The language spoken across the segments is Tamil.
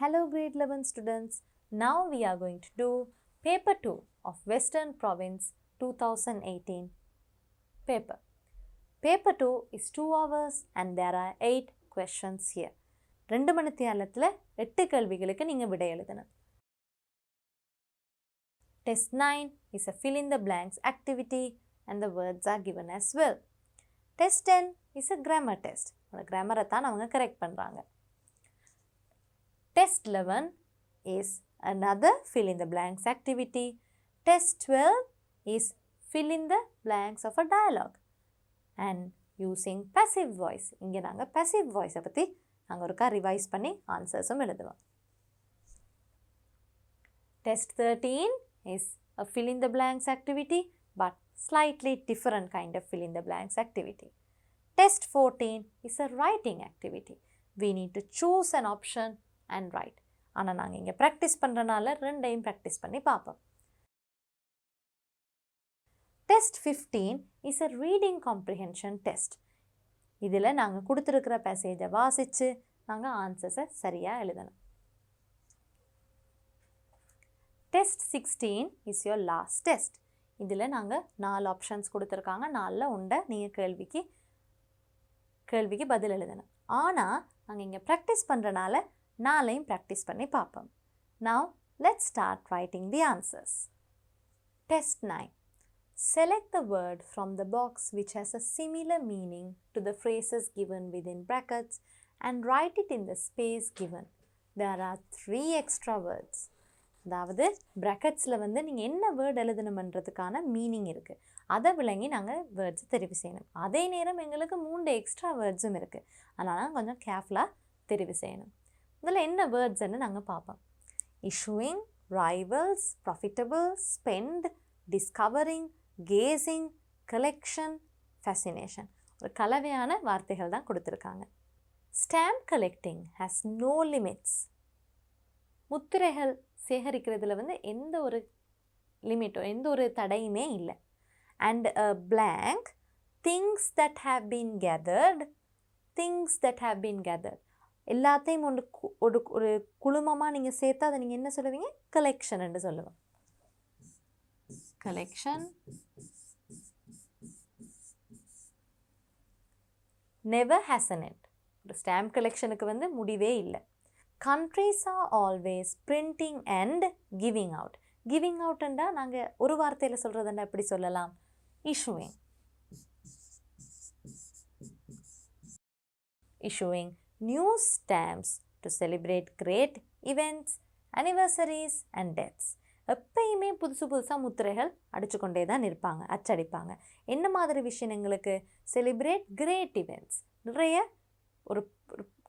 Hello grade 11 students. Now we are going to do paper 2 of Western Province 2018 paper. Paper 2 is 2 hours and there are 8 questions here. 2 மணி நேரத்துல 8 கேள்விகளுக்கு நீங்க விடை எழுதணும். Test 9 is a fill in the blanks activity and the words are given as well. Test 10 is a grammar test. அந்த கிராமரை தான் அவங்க கரெக்ட் பண்றாங்க. Test 11 is another fill in the blanks activity. Test 12 is fill in the blanks of a dialogue and using passive voice. இங்கே நாங்கள் passive voice பற்றி நாங்கள் ஒருக்கா ரிவைஸ் பண்ணி ஆன்சர்ஸும் எழுதுவோம். Test 13 is a fill in the blanks activity but slightly different kind of fill in the blanks activity. Test 14 is a writing activity. We need to choose an option and write. ஆனால் நாங்கள் இங்கே ப்ராக்டிஸ் பண்ணுறனால ரெண்டையும் ப்ராக்டிஸ் பண்ணி பார்ப்போம். Test 15 is a reading comprehension test. இதில் நாங்கள் கொடுத்துருக்கிற பேசேஜை வாசித்து நாங்கள் ஆன்சர்ஸை சரியாக எழுதணும். Test 16 is your last test. இதில் நாங்கள் 4 ஆப்ஷன்ஸ் கொடுத்துருக்காங்க. 4ல் உண்டை நீங்கள் கேள்விக்கு பதில் எழுதணும். ஆனால் நாங்கள் இங்கே ப்ராக்டிஸ் பண்ணுறனால 4ஐயும் ப்ராக்டிஸ் பண்ணி பார்ப்போம். Now let's start writing the answers. Test 9. Select the word from the box which has a similar meaning to the phrases given within brackets and write it in the space given. There are 3 extra words. அதாவது ப்ராக்கெட்ஸில் வந்து நீங்கள் என்ன வேர்ட் எழுதணுமன்றதுக்கான மீனிங் இருக்குது. அதை விளங்கி நாங்கள் வேர்ட்ஸ் தெரிவு செய்யணும். அதே நேரம் எங்களுக்கு 3 எக்ஸ்ட்ரா வேர்ட்ஸும் இருக்குது. அதனால் கொஞ்சம் கேர்ஃபுல்லாக தெரிவு செய்யணும். இதில் என்ன வேர்ட்ஸ்ன்னு நாங்கள் பார்ப்போம். Issuing, rivals, profitable, spend, discovering, casing, collection, fascination. ஒரு கலவையான வார்த்தைகள் தான் கொடுத்துருக்காங்க. Stamp collecting has no limits. முத்திரைகள் சேகரிக்கிறதுல வந்து எந்த ஒரு லிமிட்டோ எந்த ஒரு தடையுமே இல்லை. And a blank, things that have been gathered, things that have been gathered. எல்லாத்தையும் ஒரு குழுமமாக நீங்கள் சேர்த்து அதை நீங்கள் என்ன சொல்லுவீங்க? கலெக்ஷன் என்று சொல்லுவோம். Collection. Never has an end. ஒரு ஸ்டாம்ப் கலெக்ஷனுக்கு வந்து முடிவே இல்லை. Countries are always printing and giving out. Giving அவுட்ண்டா நாங்கள் ஒரு வார்த்தையில் சொல்கிறதுண்டா எப்படி சொல்லலாம்? Issuing. Issuing new stamps to celebrate great events, anniversaries and deaths. எப்பயுமே புதுசாக முத்திரைகள் அடிச்சுக்கொண்டே தான் இருப்பாங்க, அச்சடிப்பாங்க. என்ன மாதிரி விஷயங்களுக்கு? Celebrate great events. நிறைய ஒரு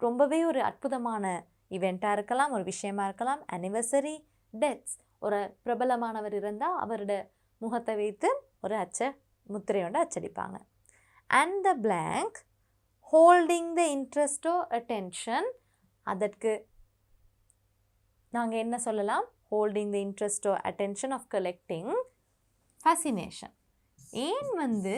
ரொம்பவே ஒரு அற்புதமான இவெண்ட்டாக இருக்கலாம், ஒரு விஷயமா இருக்கலாம். Anniversary, deaths. ஒரு பிரபலமானவர் இருந்தால் அவரோட முகத்தை வைத்து ஒரு முத்திரையோட அச்சடிப்பாங்க. And the blank holding the interest or attention. அதற்கு நாங்கள் என்ன சொல்லலாம்? holding the interest or attention of collecting, fascination. ஏன் வந்து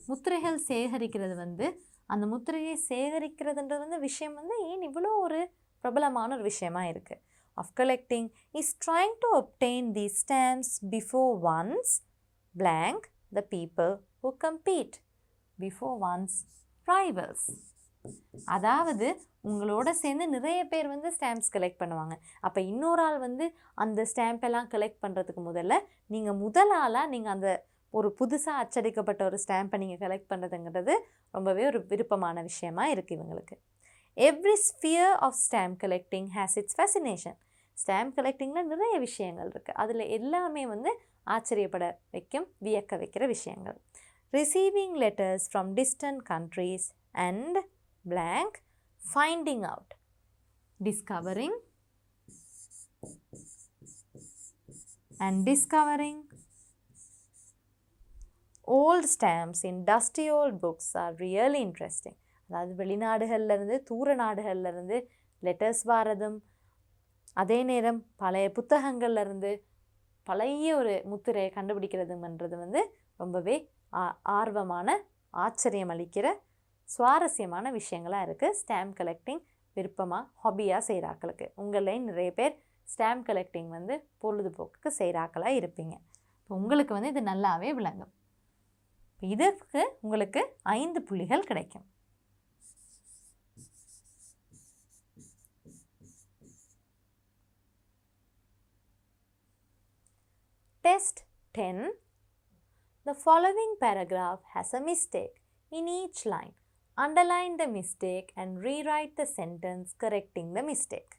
முத்திரைகள் சேகரிக்கிறது வந்து அந்த முத்திரையை சேகரிக்கிறதுன்றது வந்து விஷயம் வந்து ஏன் இவ்வளோ ஒரு பிரபலமான ஒரு விஷயமா இருக்குது? of collecting is trying to obtain these stamps before one's blank the people who compete, before one's rivals. அதாவது உங்களோட சேர்ந்து நிறைய பேர் வந்து ஸ்டாம்ப்ஸ் கலெக்ட் பண்ணுவாங்க. அப்போ இன்னொரு ஆள் வந்து அந்த ஸ்டாம்பெல்லாம் கலெக்ட் பண்ணுறதுக்கு முதல் ஆளாக நீங்கள் அந்த ஒரு புதுசாக அச்சடிக்கப்பட்ட ஒரு ஸ்டாம்பை நீங்கள் கலெக்ட் பண்ணுறதுங்கிறது ரொம்பவே ஒரு விருப்பமான விஷயமா இருக்குது இவங்களுக்கு. Every sphere of stamp collecting has its fascination. Stamp கலெக்டிங்கில் நிறைய விஷயங்கள் இருக்குது. அதில் எல்லாமே வந்து ஆச்சரியப்பட வைக்கும், வியக்க வைக்கிற விஷயங்கள். Receiving letters from distant countries and blank, finding out, discovering and discovering old stamps in dusty old books are really interesting. அதாவது வெளிநாடுகள்லேருந்து தூர நாடுகள்லேருந்து லெட்டர்ஸ் வாரதும் அதே நேரம் பழைய புத்தகங்கள்லேருந்து பழைய ஒரு முத்திரையை கண்டுபிடிக்கிறதுன்றது வந்து ரொம்பவே ஆர்வமான, ஆச்சரியம் அளிக்கிற, சுவாரஸ்யமான விஷயங்களாக இருக்குது ஸ்டாம்ப் கலெக்டிங் விருப்பமாக ஹாபியாக செய்கிறாக்களுக்கு. உங்களையும் நிறைய பேர் ஸ்டாம்ப் கலெக்டிங் வந்து பொழுதுபோக்குக்கு செய்கிறாக்களாக இருப்பீங்க. இப்போ உங்களுக்கு வந்து இது நல்லாவே விளங்கும். இதற்கு உங்களுக்கு 5 புள்ளிகள் கிடைக்கும். Test 10. The following paragraph has a mistake in each line. Underline the mistake and rewrite the sentence correcting the mistake.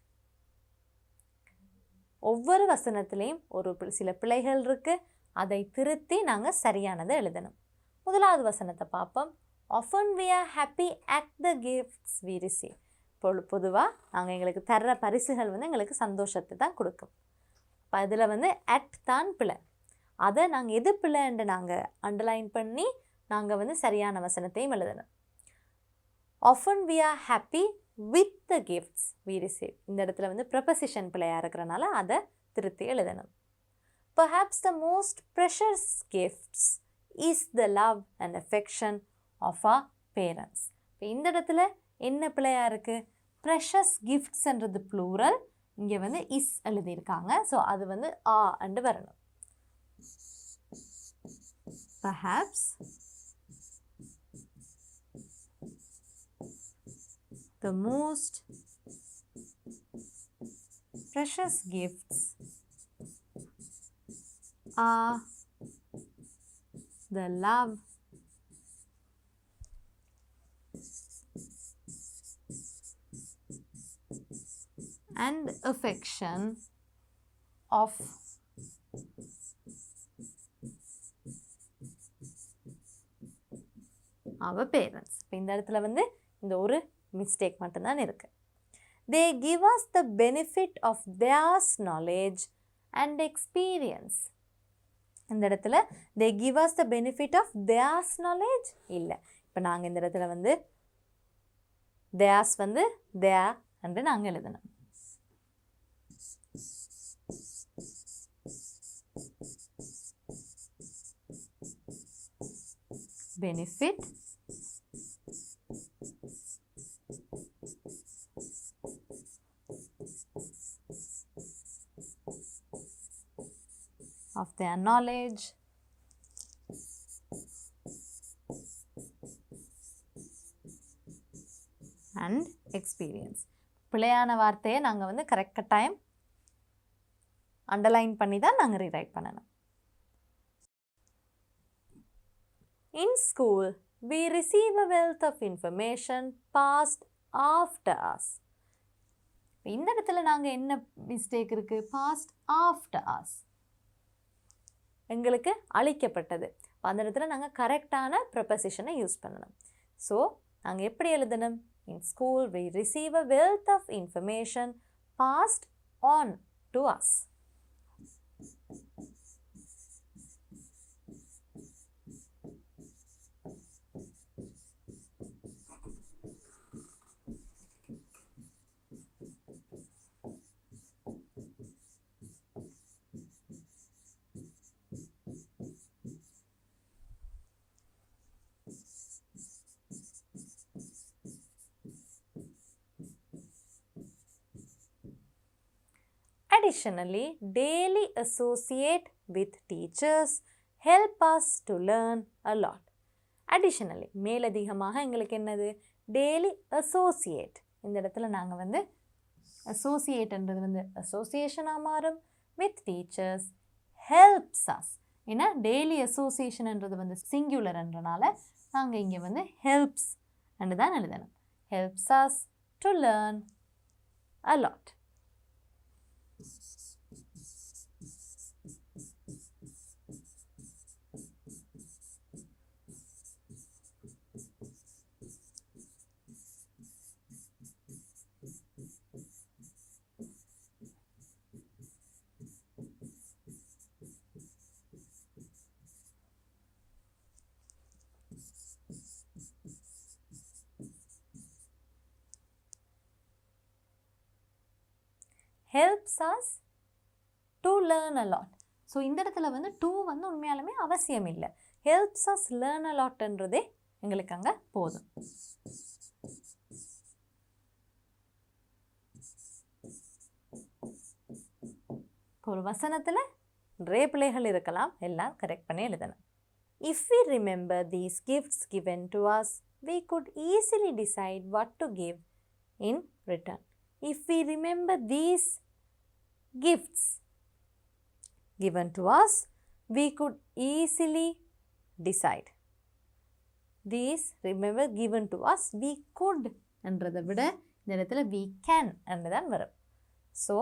ஒவ்வொரு வசனத்திலையும் ஒரு சில பிழைகள் இருக்கு. அதை திருத்தி நாங்கள் சரியானதை எழுதணும். முதலாவது வசனத்தை பார்ப்போம். Often we are happy at the gifts we receive. பொதுவாக நாங்கள் எங்களுக்கு தர்ற பரிசுகள் வந்து எங்களுக்கு சந்தோஷத்தை தான் கொடுக்கும். இப்போ அதில் வந்து அட் தான் பிழை. அதை நாங்கள் எது பிழைன்னு நாங்கள் அண்டர்லைன் பண்ணி நாங்கள் வந்து சரியான வசனத்தையும் எழுதணும். Often we are happy with the gifts we receive. இந்த இடத்துல வந்து ப்ரொபசிஷன் பிழையாக இருக்கிறனால அதை திருத்தி எழுதணும். Perhaps the most precious gifts is the love and affection of our parents. இப்போ இந்த இடத்துல என்ன பிழையாக இருக்குது? ப்ரெஷஸ் கிஃப்ட்ஸ்ன்றது ப்ளூரல், இங்கே வந்து இஸ் எழுதியிருக்காங்க. ஸோ அது வந்து ஆ அண்டு வரணும். Perhaps the most precious gifts are the love and affection of our parents. இப்போ இந்த இடத்துல வந்து இந்த ஒரு மிஸ்டேக் மட்டும்தான் இருக்குது. They give us the benefit of their knowledge and experience. இந்த இடத்துல they give us the benefit of their knowledge இல்லை. இப்போ நாங்கள் இந்த இடத்துல வந்து theirs வந்து their என்று நாங்கள் எழுதணும். Benefit of their knowledge and experience. பிழையான வார்த்தையை நாங்கள் வந்து கரெக்ட் டைம் அண்டர்லைன் பண்ணி தான் நாங்கள் ரீரைட் பண்ணணும். In school, we receive a wealth of information passed after us. இந்த இடத்துல நாங்கள் என்ன மிஸ்டேக் இருக்குது? Past after us. எங்களுக்கு அளிக்கப்பட்டது. அந்த இடத்துல நாங்கள் கரெக்டான ப்ரொபசிஷனை யூஸ் பண்ணணும். ஸோ நாங்கள் எப்படி எழுதணும்? In school, we receive a wealth of information passed on to us. Additionally, daily associate with teachers help us to learn a lot. Additionally, மேலதிகமாக எங்களுக்கு என்னது? daily associate. இந்த இடத்துல நாங்கள் வந்து associateன்றது வந்து associationஆக மாறும். with teachers helps us. ஏன்னா daily associationன்றது வந்து singularன்றனால நாங்கள் இங்கே வந்து helps என்று தான் எழுதணும். helps us to learn a lot. helps us to learn a lot. So இந்த இடத்துல வந்து to வந்து உண்மையாலுமே அவசியம் இல்லை. helps us learn a lotன்றதே எங்களுக்கு அங்கே போதும். ஒரு வசனத்தில் நிறைய பிழைகள் இருக்கலாம், எல்லாம் கரெக்ட் பண்ணி எழுதணும். If we remember these gifts given to us, we could easily decide what to give in return. If we remember these gifts given to us, we could easily decide. These, remember, given to us, we could என்றதை விட இந்த இடத்துல we can என்றுதான் வரும். So,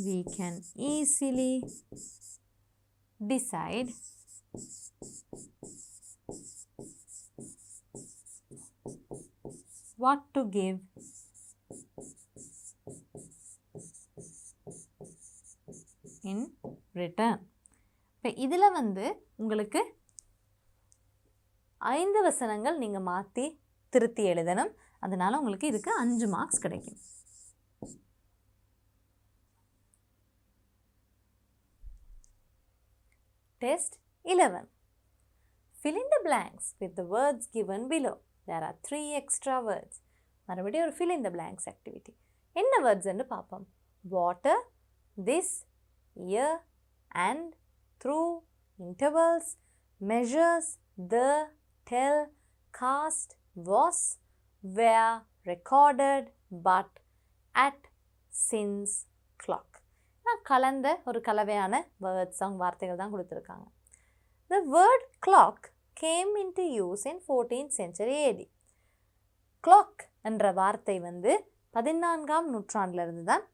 we can easily decide what to give in return. இப்போ இதில் உங்களுக்கு 5 வசனங்கள் நீங்கள் மாற்றி திருத்தி எழுதணும். அதனால் உங்களுக்கு இதுக்கு 5 மார்க்ஸ் கிடைக்கும். Test 11. Fill in the blanks with the words given below. There are 3 extra words. மறுபடியும் ஒரு fill in the blanks activity. என்ன words என்று பார்ப்போம். Water, this, year, and, through, intervals, measures, the, tell, cast, was, were, recorded, but, at, since, clock. நான் கலந்த ஒரு கலவையான வேர்ட்ஸ் வார்த்தைகள் தான் கொடுத்துருக்காங்க. The word clock came into use in 14th century AD. Clock என்ற வார்த்தை 14ஆம் நூற்றாண்டிலிருந்து தான்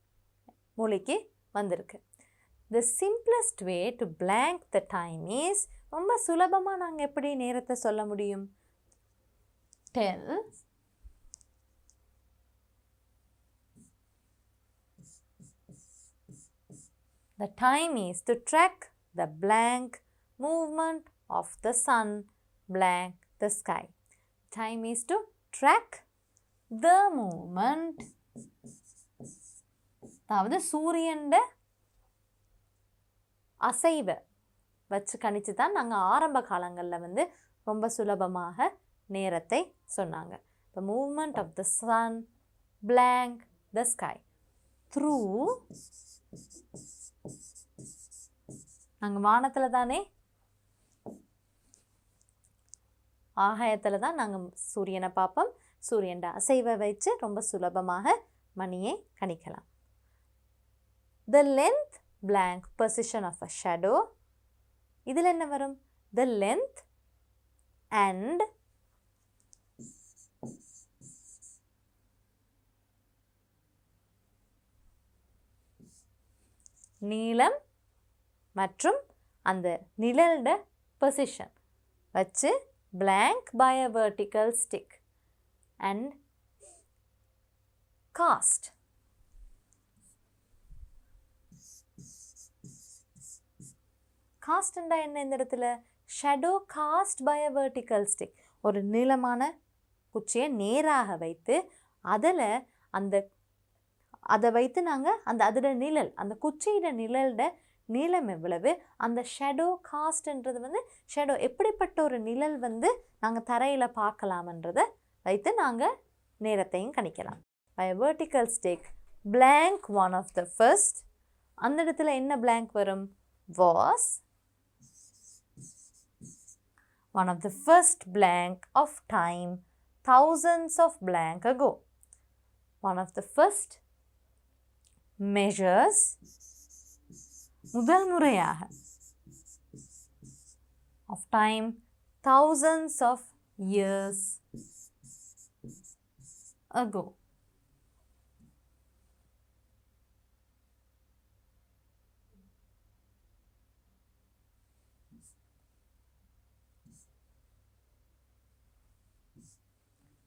மொழிக்கு வந்திருக்கு. The simplest way to blank the time is, ரொம்ப சுலபமாக நாங்கள் எப்படி நேரத்தை சொல்ல முடியும்? Tell the time is to track the blank movement of the sun, blank the sky. Time is to track the movement. அதாவது சூரியன்ட அசைவை வச்சு கணிச்சு தான் நாங்கள் ஆரம்ப காலங்களில் ரொம்ப சுலபமாக நேரத்தை சொன்னாங்க. The movement of the sun, blank the sky. Through, நாங்கள் வானத்தில் தானே, ஆகாயத்தில் தான் நாங்கள் சூரியனை பார்ப்போம். சூரியன் அசைவை வச்சு ரொம்ப சுலபமாக மணியை கணிக்கலாம். The length, blank position of a shadow. இதில் என்ன வரும்? The length and நீளம் மற்றும் அந்த நிழலோட பொசிஷன் வச்சு blank by a vertical stick and cast. Cast என்ன இந்த இடத்துல? shadow cast by a vertical stick. ஒரு நீளமான குச்சியை நேராக வைத்து அதை வைத்து நாங்கள் அதோட நிழல், அந்த குச்சியோட நிழலோட நீளம் எவ்வளவு, அந்த ஷேடோ காஸ்ட்ன்றது ஷேடோ எப்படிப்பட்ட ஒரு நிழல் நாங்கள் தரையில் பார்க்கலாம்ன்றதை வைத்து நாங்கள் நேரத்தையும் கணிக்கலாம். By a vertical stick, blank one of the first. அந்த இடத்துல என்ன blank வரும்? Was one of the first blank of time, thousands of blank ago. One of the first measures, முதல் முறையாக, of time, thousands of years ago.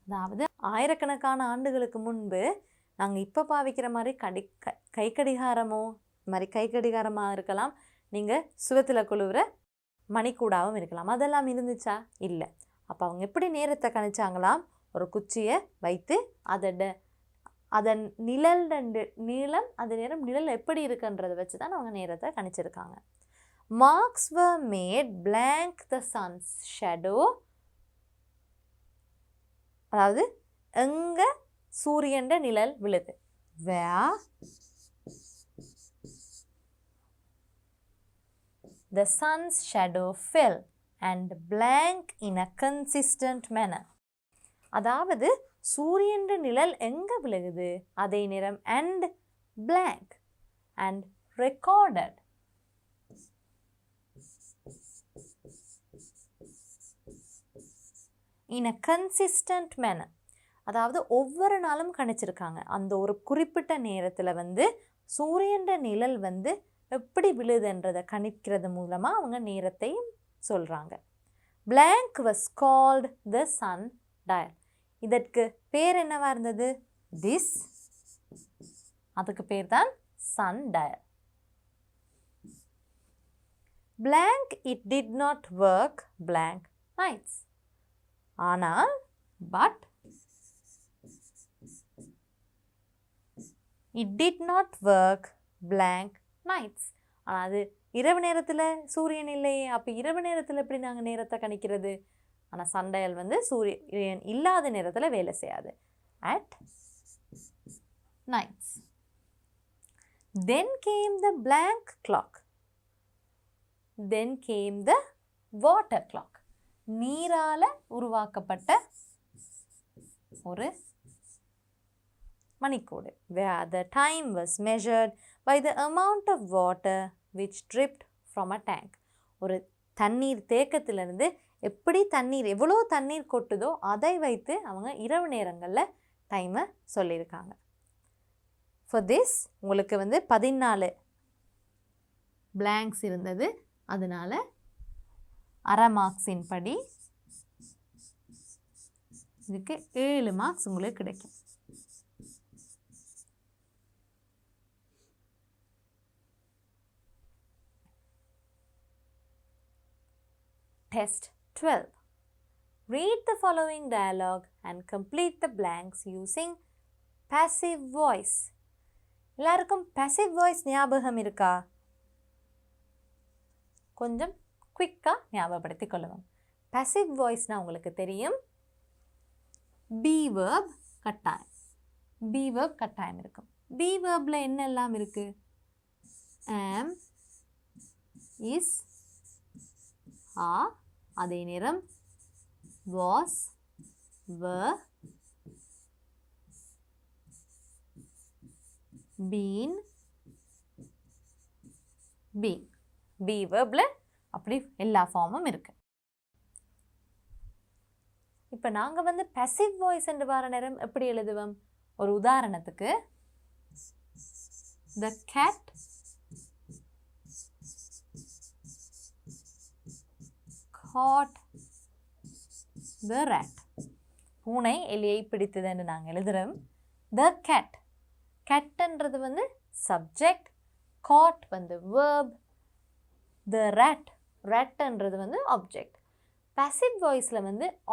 அதாவது ஆயிரக்கணக்கான ஆண்டுகளுக்கு முன்பு நாங்கள் இப்போ பாவிக்கிற மாதிரி கை கடிகாரமோ மாதிரி கை கடிகாரமாக இருக்கலாம், நீங்கள் சுவத்தில் குழுவுற மணிக்கூடாவும் இருக்கலாம். அதெல்லாம் இருந்துச்சா? இல்லை. அப்போ அவங்க எப்படி நேரத்தை கணிச்சாங்களாம்? ஒரு குச்சியை வைத்து அதன் நீளம் அது நேரம் நிழல் எப்படி இருக்குன்றதை வச்சு தான் அவங்க நேரத்தை கணிச்சிருக்காங்க. Marks were made blank the sun's shadow. அதாவது எங்க சூரியன் நிழல் விழுது. Where the sun's shadow fell and blank in a consistent manner. அதாவது சூரியன் நிழல் எங்க விழுகுது அதே நேரம் and blank and recorded. In a consistent manner. அதாவது ஒவ்வொரு நாளும் கணிச்சிருக்காங்க. அந்த ஒரு குறிப்பிட்ட நேரத்தில் சூரியன் நிழல் எப்படி விழுதுன்றதை கணிக்கிறது மூலமாக அவங்க நேரத்தையும் சொல்கிறாங்க. Blank was called the sundial. இதற்கு பேர் என்னவா இருந்தது? This. அதுக்கு பேர் தான் sundial. Blank it did not work blank nights. ஆனால் but it did not work blank nights. ஆனால் அது இரவு நேரத்தில் சூரியன் இல்லையே, அப்போ இரவு நேரத்தில் எப்படி நாங்கள் நேரத்தை கணிக்கிறது? ஆனால் சண்டையல் சூரியன் இல்லாத நேரத்தில் வேலை செய்யாது. at nights. Then came the blank clock. Then came the water clock. நீரால உருவாக்கப்பட்ட ஒரு மணிக்கோடு. Where the time was measured by the amount of water which dripped from a tank. ஒரு தண்ணீர் தேக்கத்திலிருந்து எவ்வளோ தண்ணீர் கொட்டுதோ அதை வைத்து அவங்க இரவு நேரங்களில் டைமை சொல்லியிருக்காங்க. For this உங்களுக்கு 14 blanks இருந்தது. அதனால் அரை மார்க்ஸின் படி இதுக்கு 7 மார்க்ஸ் உங்களுக்கு கிடைக்கும். Test 12. Read the following dialogue and complete the blanks using passive voice. எல்லாருக்கும் passive voice ஞாபகம் இருக்கா? கொஞ்சம் குயிக்காக ஞாபகப்படுத்திக் கொள்ளுவோம். passive voiceனா உங்களுக்கு தெரியும். be verb கட்டாயம். be verb கட்டாயம் இருக்கும். be verbல என்னெல்லாம் இருக்கு? am, is, are, அதே நேரம் was, were, been, being. be verbல அப்படி எல்லா ஃபார்மும் இருக்கு. இப்போ நாங்கள் passive voice என்று வர நேரம் எப்படி எழுதுவோம்? ஒரு உதாரணத்துக்கு the cat caught the rat. பூனை எலியை பிடித்ததுன்னு நாங்கள் எழுதுகிறோம். the cat. catன்றது subject, caught verb, the ratன்றது object. passive voiceல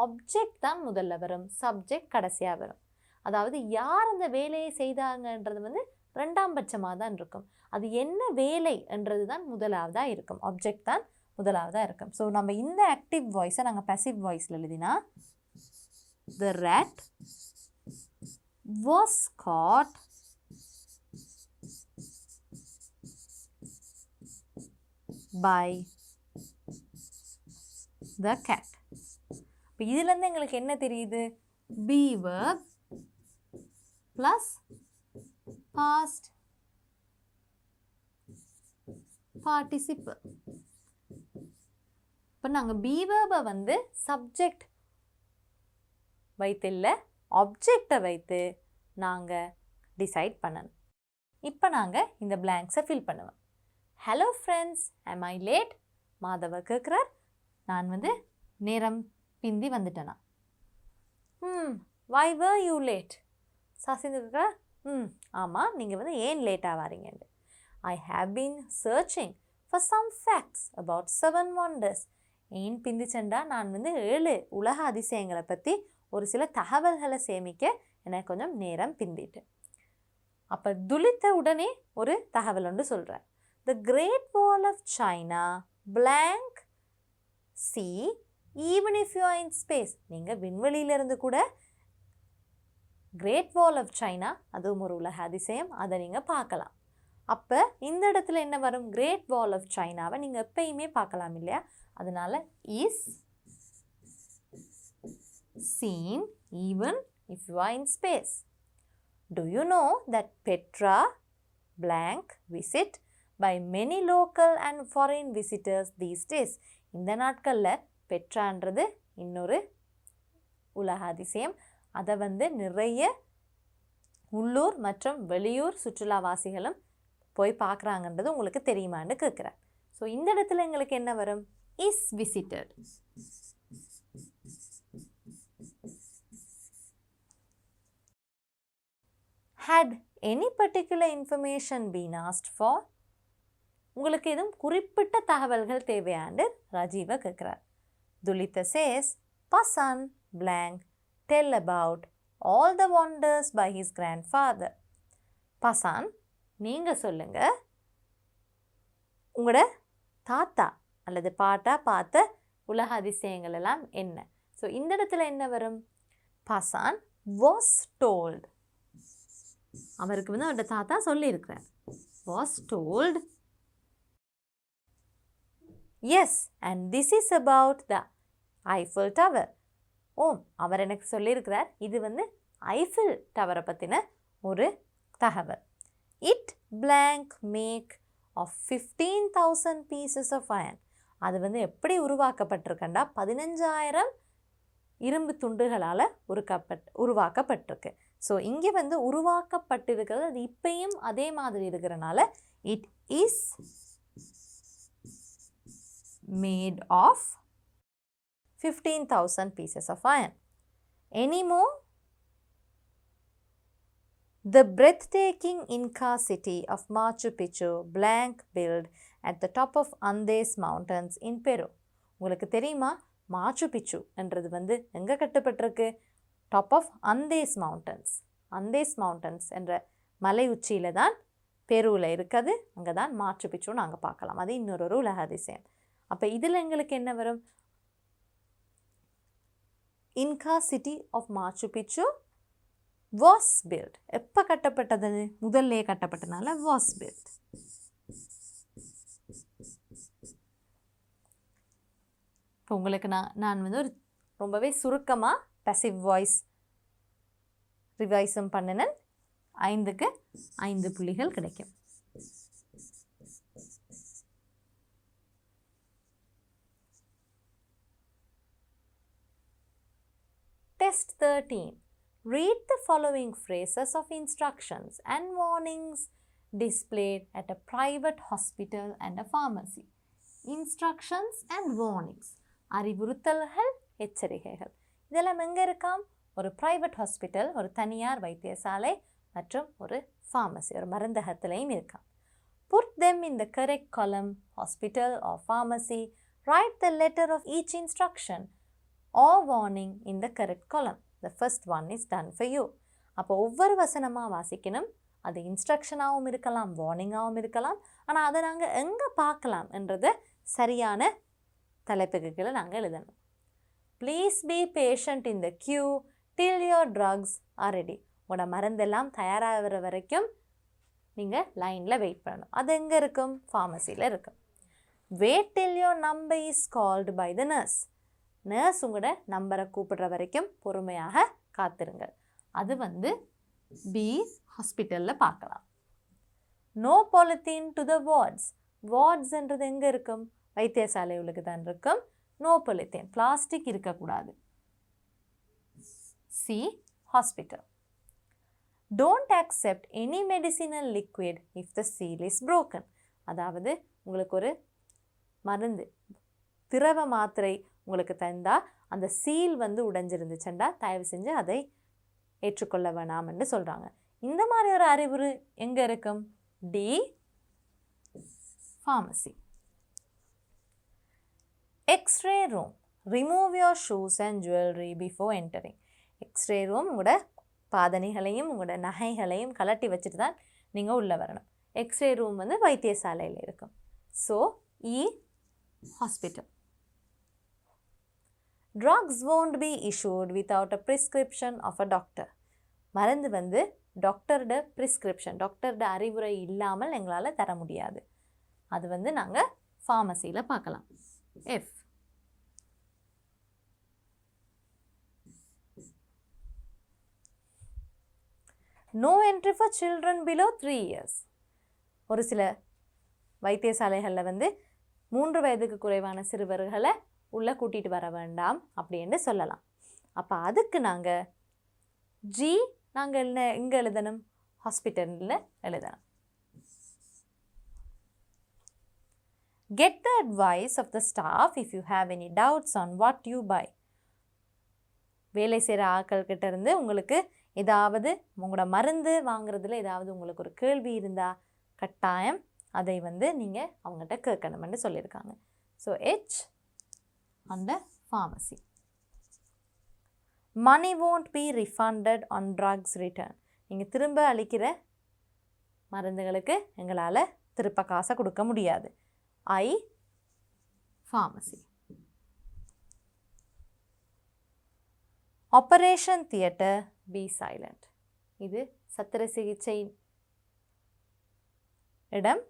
object தான் முதல்ல வரும், subject கடைசியாக வரும். அதாவது யார் அந்த வேலையை செய்தாங்கன்றது ரெண்டாம் பட்சமாக தான் இருக்கும். அது என்ன வேலை என்றது தான் முதலாவதாக இருக்கும். object தான் முதலாவதாக இருக்கும். ஸோ நம்ம இந்த ஆக்டிவ் வாய்ஸை நாங்கள் passive வாய்ஸில் எழுதினா the rat was caught by the cat. இப்போ இதுலேருந்து எங்களுக்கு என்ன தெரியுது? be verb plus past participle. இப்போ நாங்கள் be verb சப்ஜெக்ட் வைத்து இல்லை, ஆப்ஜெக்டை வைத்து நாங்கள் டிசைட் பண்ணணும். இப்போ நாங்கள் இந்த பிளாங்க்ஸை ஃபில் பண்ணுவோம். Hello friends, am I late? Madhava கேட்குறார். நான் நேரம் பிந்தி வந்துட்டேனா? why were you late? சாசிந்து கேட்குறா. ஆமாம், நீங்கள் ஏன் லேட்டாக வாரீங்கன்னு. I have been searching for some facts about 7 wonders. ஏன் பிந்திச்சண்டா நான் 7 உலக அதிசயங்களை பற்றி ஒரு சில தகவல்களை சேமிக்க எனக்கு கொஞ்சம் நேரம் பிந்திட்டு. அப்போ துலித்த உடனே ஒரு தகவல் ஒன்று சொல்கிறார். The Great Wall of China blank see even if you are in space. நீங்கள் விண்வெளியிலிருந்து கூட Great Wall of China அதுவும் ஒரு உலக அதிசயம், அதை நீங்கள் பார்க்கலாம். அப்போ இந்த இடத்துல என்ன வரும்? Great Wall of Chinaவை நீங்கள் எப்பயுமே பார்க்கலாம் இல்லையா? அதனால is seen even if you are in space. Do you know that Petra blank visit by many local and foreign visitors these days? இந்த நாட்களில் பெட்ரான்றது இன்னொரு உலக அதிசயம். அதை நிறைய உள்ளூர் மற்றும் வெளியூர் சுற்றுலாவாசிகளும் போய் பார்க்குறாங்கன்றது உங்களுக்கு தெரியுமான்னு கேட்குறேன். ஸோ இந்த இடத்துல எங்களுக்கு என்ன வரும்? Is visited. Had any particular information been asked for? உங்களுக்கு எதுவும் குறிப்பிட்ட தகவல்கள் தேவையாண்டு ராஜீவ கேட்குறார். துலித்த says, Pasan blank tell about all the wonders by his grandfather. பசான், நீங்கள் சொல்லுங்க உங்களோட தாத்தா அல்லது பாட்டா பார்த்த உலக அதிசயங்கள் எல்லாம் என்ன? ஸோ இந்த இடத்துல என்ன வரும்? பசான் was told. அவருக்கு அவரோட தாத்தா சொல்லியிருக்கிறார். was told. Yes, and this is about the Eiffel Tower. அவர் எனக்கு சொல்லியிருக்கிறார், இது ஐஃபில் டவரை பற்றின ஒரு தகவல். It blank make of 15,000 pieces of iron. அது எப்படி உருவாக்கப்பட்டிருக்கண்டா 15,000 இரும்பு துண்டுகளால் உருவாக்கப்பட்டிருக்கு. ஸோ இங்கே உருவாக்கப்பட்டிருக்கிறது, அது இப்பயும் அதே மாதிரி இருக்கிறனால it is made of 15,000 pieces of iron. Any more? The breathtaking Inca city of Machu Picchu blank built at the top of Andes Mountains in Peru. உங்களுக்கு தெரியுமா? மாச்சு பிச்சு என்றது எங்கே கட்டப்பட்டிருக்கு? Top of Andes mountains. Andes mountains என்ற மலை உச்சியில் தான் பெருவில் இருக்குது. அங்கே தான் மாச்சு பிச்சு நாங்கள் பார்க்கலாம். அது இன்னொரு உலக அதிசயம். அப்போ இதில் எங்களுக்கு என்ன வரும்? இன்கா சிட்டி ஆஃப் மாச்சு பிச்சு வாஸ் பில்ட். எப்போ கட்டப்பட்டது? முதல்லே கட்டப்பட்டனால வாஸ் பில்ட். இப்போ உங்களுக்கு நான் ஒரு ரொம்பவே சுருக்கமாக passive voice ரிவைஸும் பண்ணினேன். 5க்கு 5 புள்ளிகள் கிடைக்கும். Test 13. Read the following phrases of instructions and warnings displayed at a private hospital and a pharmacy. Instructions and warnings. அறிவுறுத்தல்கள், எச்சரிக்கைகள். இதெல்லாம் எங்கே இருக்காம்? ஒரு ப்ரைவேட் ஹாஸ்பிட்டல், ஒரு தனியார் வைத்தியசாலை மற்றும் ஒரு ஃபார்மசி, ஒரு மருந்தகத்திலையும் இருக்காம். Put them in the correct column, hospital or pharmacy. Write the letter of each instruction or warning in the correct column. The first one is done for you. அப்போ ஒவ்வொரு வசனமாக வாசிக்கணும். அது இன்ஸ்ட்ரக்ஷனாகவும் இருக்கலாம், வார்னிங்காகவும் இருக்கலாம். ஆனால் அதை நாங்கள் எங்கே பார்க்கலாம் என்றதை சரியான தலைப்புக்கு கீழே நாங்கள் எழுதணும். Please be patient in the queue till your drugs are ready. உங்களோட மருந்தெல்லாம் தயாராகிற வரைக்கும் நீங்கள் லைனில் வெயிட் பண்ணணும். அது எங்கே இருக்கும்? ஃபார்மசியில் இருக்கும். Wait till your number is called by the nurse. Nurse உங்களோட நம்பரை கூப்பிடுற வரைக்கும் பொறுமையாக காத்திருங்க. அது பி ஹாஸ்பிட்டலில் பார்க்கலாம். No polythene to the wards. வார்ட்ஸ்ன்றது எங்கே இருக்கும்? வைத்தியசாலைகளுக்கு தான் இருக்கும். நோ பொலித்தீன், பிளாஸ்டிக் இருக்கக்கூடாது. C hospital. Don't accept any medicinal liquid if the seal is broken. அதாவது உங்களுக்கு ஒரு மருந்து திரவ மாத்திரை உங்களுக்கு தந்தால் அந்த சீல் உடைஞ்சிருந்துச்சுண்டா தயவு செஞ்சு அதை ஏற்றுக்கொள்ள வேணாம் என்று சொல்கிறாங்க. இந்த மாதிரி ஒரு அறிவுரை எங்கே இருக்கும்? The pharmacy. X-ray room. Remove your shoes and jewelry before entering. X-ray room உங்களோட பாதணிகளையும் உங்களோட நகைகளையும் கலட்டி வச்சுட்டு தான் நீங்கள் உள்ளே வரணும். எக்ஸ்ரே ரூம் வந்து வைத்தியசாலையில் இருக்கும். So E hospital. Drugs won't be issued without a prescription of a doctor. மருந்து வந்து டாக்டரோட ப்ரிஸ்கிரிப்ஷன், டாக்டரோட அறிவுரை இல்லாமல் எங்களால் தர முடியாது. அது வந்து நாங்கள் ஃபார்மசியில் பார்க்கலாம். F. No entry for children below 3 years. ஒரு சில வைத்தியசாலைகளில் வந்து 3 வயதுக்கு குறைவான சிறுவர்களை உள்ளே கூட்டிகிட்டு வர வேண்டாம் அப்படின்னு சொல்லலாம். அப்போ அதுக்கு நாங்கள் G நாங்கள் எங்கே எழுதணும்? ஹாஸ்பிட்டலில் எழுதணும். Get the advice of the staff if you have any doubts on what you buy. வேலை செய்கிற ஆட்கள்கிட்ட இருந்து உங்களுக்கு ஏதாவது உங்களோட மருந்து வாங்குறதுல ஏதாவது உங்களுக்கு ஒரு கேள்வி இருந்தால் கட்டாயம் அதை வந்து நீங்கள் அவங்ககிட்ட கேட்கணும்னு சொல்லியிருக்காங்க. So H under pharmacy. Money won't be refunded on drugs return. நீங்கள் திரும்ப அளிக்கிற மருந்துகளுக்கு எங்களால் திருப்ப காசை கொடுக்க முடியாது. I pharmacy. Operation theater be silent. இது சத்திர சிகிச்சை இடம்,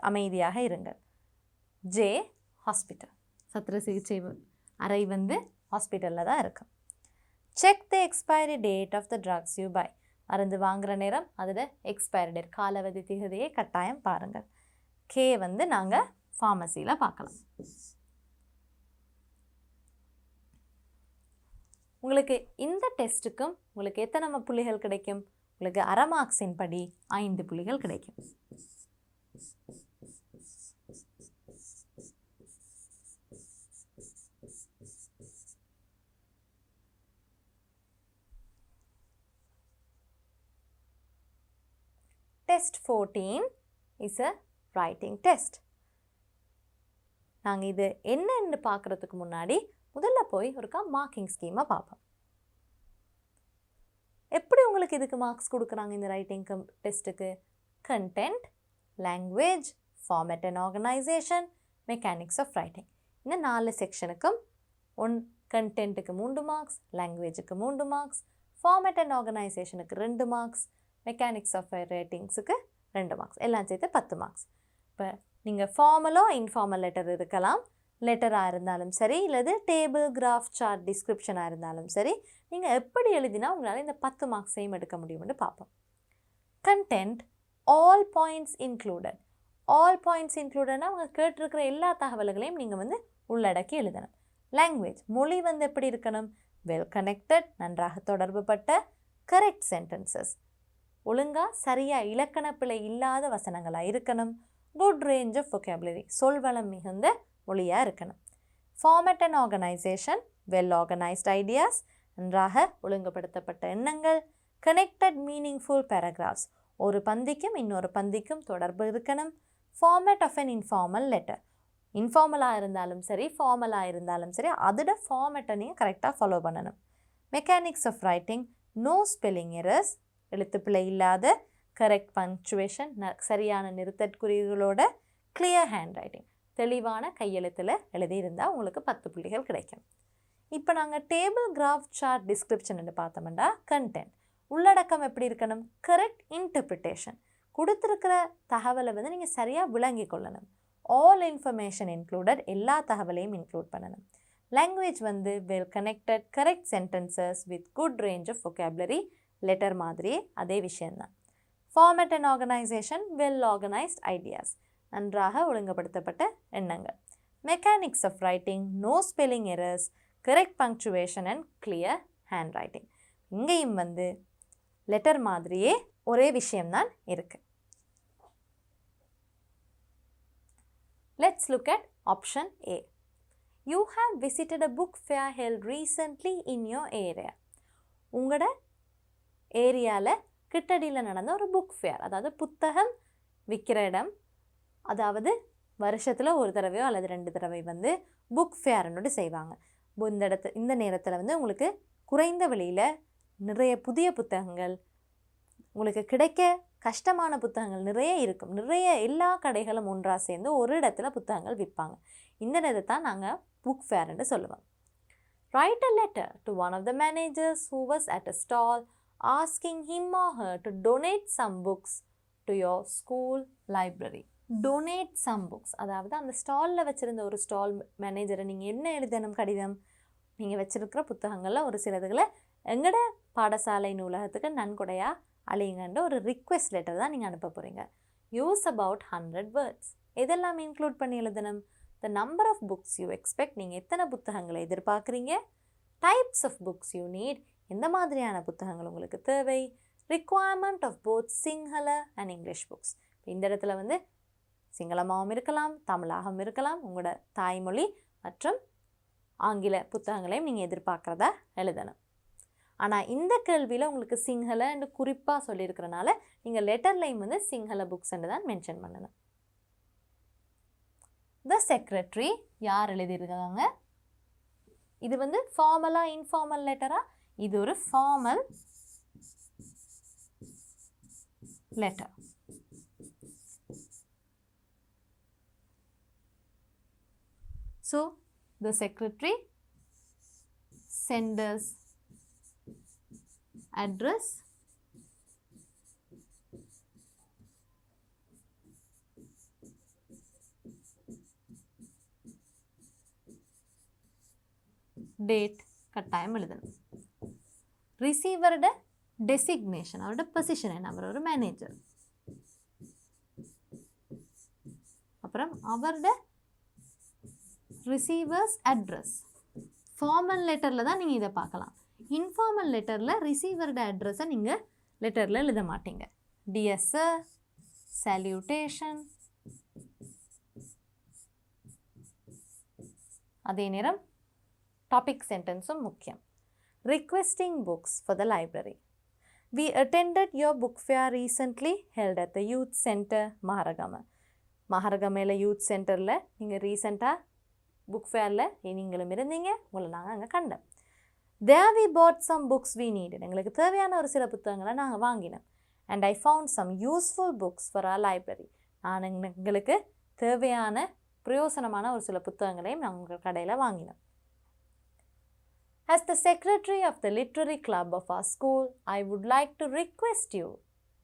அமைதியாக இருங்கள். J hospital. சத்திர சிகிச்சை அறை வந்து ஹாஸ்பிட்டலில் தான் இருக்கும். Check the expiry date of the drugs you buy. மருந்து வாங்குகிற நேரம் அதில் எக்ஸ்பைரி டேட், காலாவதி திகதியை கட்டாயம் பாருங்கள். K வந்து நாங்கள் ஃபார்மசியில் பார்க்கலாம். உங்களுக்கு இந்த டெஸ்ட்டுக்கும் உங்களுக்கு எத்தனை புள்ளிகள் கிடைக்கும்? உங்களுக்கு அரை மார்க்ஸின் படி 5 புள்ளிகள் கிடைக்கும். Test 14 is a writing test. நாங்கள் இது என்னன்னு பார்க்குறதுக்கு முன்னாடி முதல்ல போய் ஒருக்கா மார்க்கிங் ஸ்கீமை பார்ப்போம். எப்படி உங்களுக்கு இதுக்கு மார்க்ஸ் கொடுக்குறாங்க இந்த ரைட்டிங் டெஸ்ட்டுக்கு? Content, language, format and organisation, mechanics of writing. இந்த 4 செக்ஷனுக்கும் கண்டென்ட்டுக்கு 3 மார்க்ஸ், லாங்குவேஜுக்கு 3 மார்க்ஸ், ஃபார்மேட் அண்ட் ஆர்கனைசேஷனுக்கு 2 மார்க்ஸ், மெக்கானிக்ஸ் ஆஃப் ரைட்டிங்ஸுக்கு 2 மார்க்ஸ், எல்லாம் சேர்த்து 10 மார்க்ஸ். இப்போ நீங்கள் ஃபார்மலோ இன்ஃபார்மல் லெட்டர் இருக்கலாம், லெட்டராக இருந்தாலும் சரி, இல்லது டேபிள், கிராஃப், சார்ட், டிஸ்கிரிப்ஷனாக இருந்தாலும் சரி, நீங்கள் எப்படி எழுதினா உங்களால் இந்த 10 மார்க்ஸையும் எடுக்க முடியும்னு பார்ப்போம். Content, all points included. All points இன்க்ளூடட்னா அவங்க கேட்டிருக்கிற எல்லா தகவல்களையும் நீங்கள் வந்து உள்ளடக்கி எழுதணும். லாங்குவேஜ், மொழி வந்து எப்படி இருக்கணும்? வெல் கனெக்டட், நன்றாக தொடர்புபட்ட, கரெக்ட் சென்டென்சஸ், ஒழுங்காக சரியாக இலக்கண பிழை இல்லாத வசனங்களாக இருக்கணும். குட் ரேஞ்ச் ஆஃப் vocabulary, சொல்வளம் மிகுந்த மொழியாக இருக்கணும். Format and organisation, well organised ideas, நன்றாக ஒழுங்குபடுத்தப்பட்ட எண்ணங்கள். கனெக்டட் மீனிங்ஃபுல் பேராகிராஃப்ஸ், ஒரு பந்திக்கும் இன்னொரு பந்திக்கும் தொடர்பு இருக்கணும். Format of an informal letter, இன்ஃபார்மலாக இருந்தாலும் சரி, ஃபார்மலாக இருந்தாலும் சரி, அதோட ஃபார்மேட்டை நீங்கள் கரெக்டாக ஃபாலோ பண்ணணும். Mechanics of writing, no spelling errors, எழுத்துப்பிழை இல்லாத, கரெக்ட் பங்க்சுவேஷன், சரியான நிறுத்தற்குறிகளோட, கிளியர் ஹேண்ட் ரைட்டிங், தெளிவான கையெழுத்தில் எழுதியிருந்தால் உங்களுக்கு 10 புள்ளிகள் கிடைக்கும். இப்போ நாங்கள் டேபிள், கிராஃப், சார்ட், டிஸ்கிரிப்ஷன் பார்த்தோம்னா கண்டென்ட், உள்ளடக்கம் எப்படி இருக்கணும்? கரெக்ட் இன்டர்பிரிட்டேஷன், கொடுத்துருக்கிற தகவலை வந்து நீங்கள் சரியாக விளங்கி கொள்ளணும். ஆல் இன்ஃபர்மேஷன் இன்க்ளூடட், எல்லா தகவலையும் இன்க்ளூட் பண்ணணும். லாங்குவேஜ் வந்து well connected, correct sentences with good range of vocabulary, letter மாதிரியே அதே விஷயந்தான். Format and organisation, well organised ideas, நன்றாக ஒழுங்குபடுத்தப்பட்ட எண்ணங்கள். Mechanics of writing, no spelling errors, correct punctuation and clear handwriting. இங்கேயும் வந்து லெட்டர் மாதிரியே ஒரே விஷயம்தான் இருக்கு. Let's look at option A. You have visited a book fair held recently in your area. உங்களோட ஏரியாவில் கிட்டடியில் நடந்த ஒரு புக் ஃபேர், அதாவது புத்தகம் விற்கிற இடம், அதாவது வருஷத்தில் ஒரு தடவையோ அல்லது 2 தடவை வந்து புக் ஃபேர்னு செய்வாங்க. இந்த நேரத்தில் வந்து உங்களுக்கு குறைந்த விலையில் நிறைய புதிய புத்தகங்கள், உங்களுக்கு கிடைக்க கஷ்டமான புத்தகங்கள் நிறைய இருக்கும். நிறைய எல்லா கடைகளும் ஒன்றாக சேர்ந்து ஒரு இடத்துல புத்தகங்கள் விற்பாங்க. இந்த நேரத்தை தான் நாங்கள் புக் ஃபேர்னு சொல்லுவோம். Write a letter to one of the managers who was at a stall asking him or her to donate some books to your school library. Donate some books. அதாவது அந்த ஸ்டாலில் வச்சுருந்த ஒரு ஸ்டால் மேனேஜரை நீங்கள் என்ன எழுதணும் கடிதம், நீங்கள் வச்சுருக்கிற புத்தகங்களில் ஒரு சிலதுகளை எங்களோட பாடசாலை நூலகத்துக்கு நன்கொடையாக அழியுங்கன்ற ஒரு ரிக்வெஸ்ட் லெட்டர் தான் நீங்கள் அனுப்ப போகிறீங்க. Use about 100 words. இதெல்லாம் இன்க்ளூட் பண்ணி எழுதணும். the number of books you expect, நீங்கள் எத்தனை புத்தகங்களை எதிர்பார்க்குறீங்க, types of books you need, எந்த மாதிரியான புத்தகங்கள் உங்களுக்கு தேவை, requirement of both Sinhala and English books. இந்த இடத்துல வந்து சிங்களமாகவும் இருக்கலாம், தமிழாகவும் இருக்கலாம், உங்களோட தாய்மொழி மற்றும் ஆங்கில புத்தகங்களையும் நீங்கள் எதிர்பார்க்குறதா எழுதணும். ஆனால் இந்த கேள்வியில் உங்களுக்கு சிங்களன்னு குறிப்பாக சொல்லியிருக்கிறனால நீங்கள் லெட்டர்லையும் வந்து சிங்கள புக்ஸ்ன்னு தான் மென்ஷன் பண்ணணும். த செக்ரட்டரி யார் எழுதியிருக்காங்க? இது வந்து ஃபார்மலாக இன்ஃபார்மல் லெட்டரா? இது ஒரு formal letter. So the secretary senders address date கட்டாயம் எழுதணும். ரிசீவரோட டெசிக்னேஷன், அவரோட பொசிஷன் என்ன, அவர் ஒரு மேனேஜர். அப்புறம் அவரோட ரிசீவர்ஸ் அட்ரஸ். ஃபார்மல் லெட்டரில் தான் நீங்கள் இதை பார்க்கலாம். இன்ஃபார்மல் லெட்டரில் ரிசீவரோட அட்ரஸை நீங்கள் லெட்டரில் எழுத மாட்டீங்க. Dear sir, salutation. அதே நேரம் டாபிக் சென்டென்ஸும் முக்கியம். Requesting books for the library. We attended your book fair recently held at the youth center Maharagama. மஹரகமையில் யூத் சென்டரில் நீங்கள் ரீசெண்டாக புக் ஃபேரில் நீங்களும் இருந்தீங்க, உங்களை நாங்கள் அங்கே கண்டோம். There we bought some books we needed. எங்களுக்கு தேவையான ஒரு சில புத்தகங்களை நாங்கள் வாங்கினோம். And I found some useful books for our library. நான் எங்களுக்கு தேவையான பிரயோசனமான ஒரு சில புத்தகங்களையும் நாங்கள் கடையில் வாங்கினோம். As the secretary of the literary club of our school, I would like to request you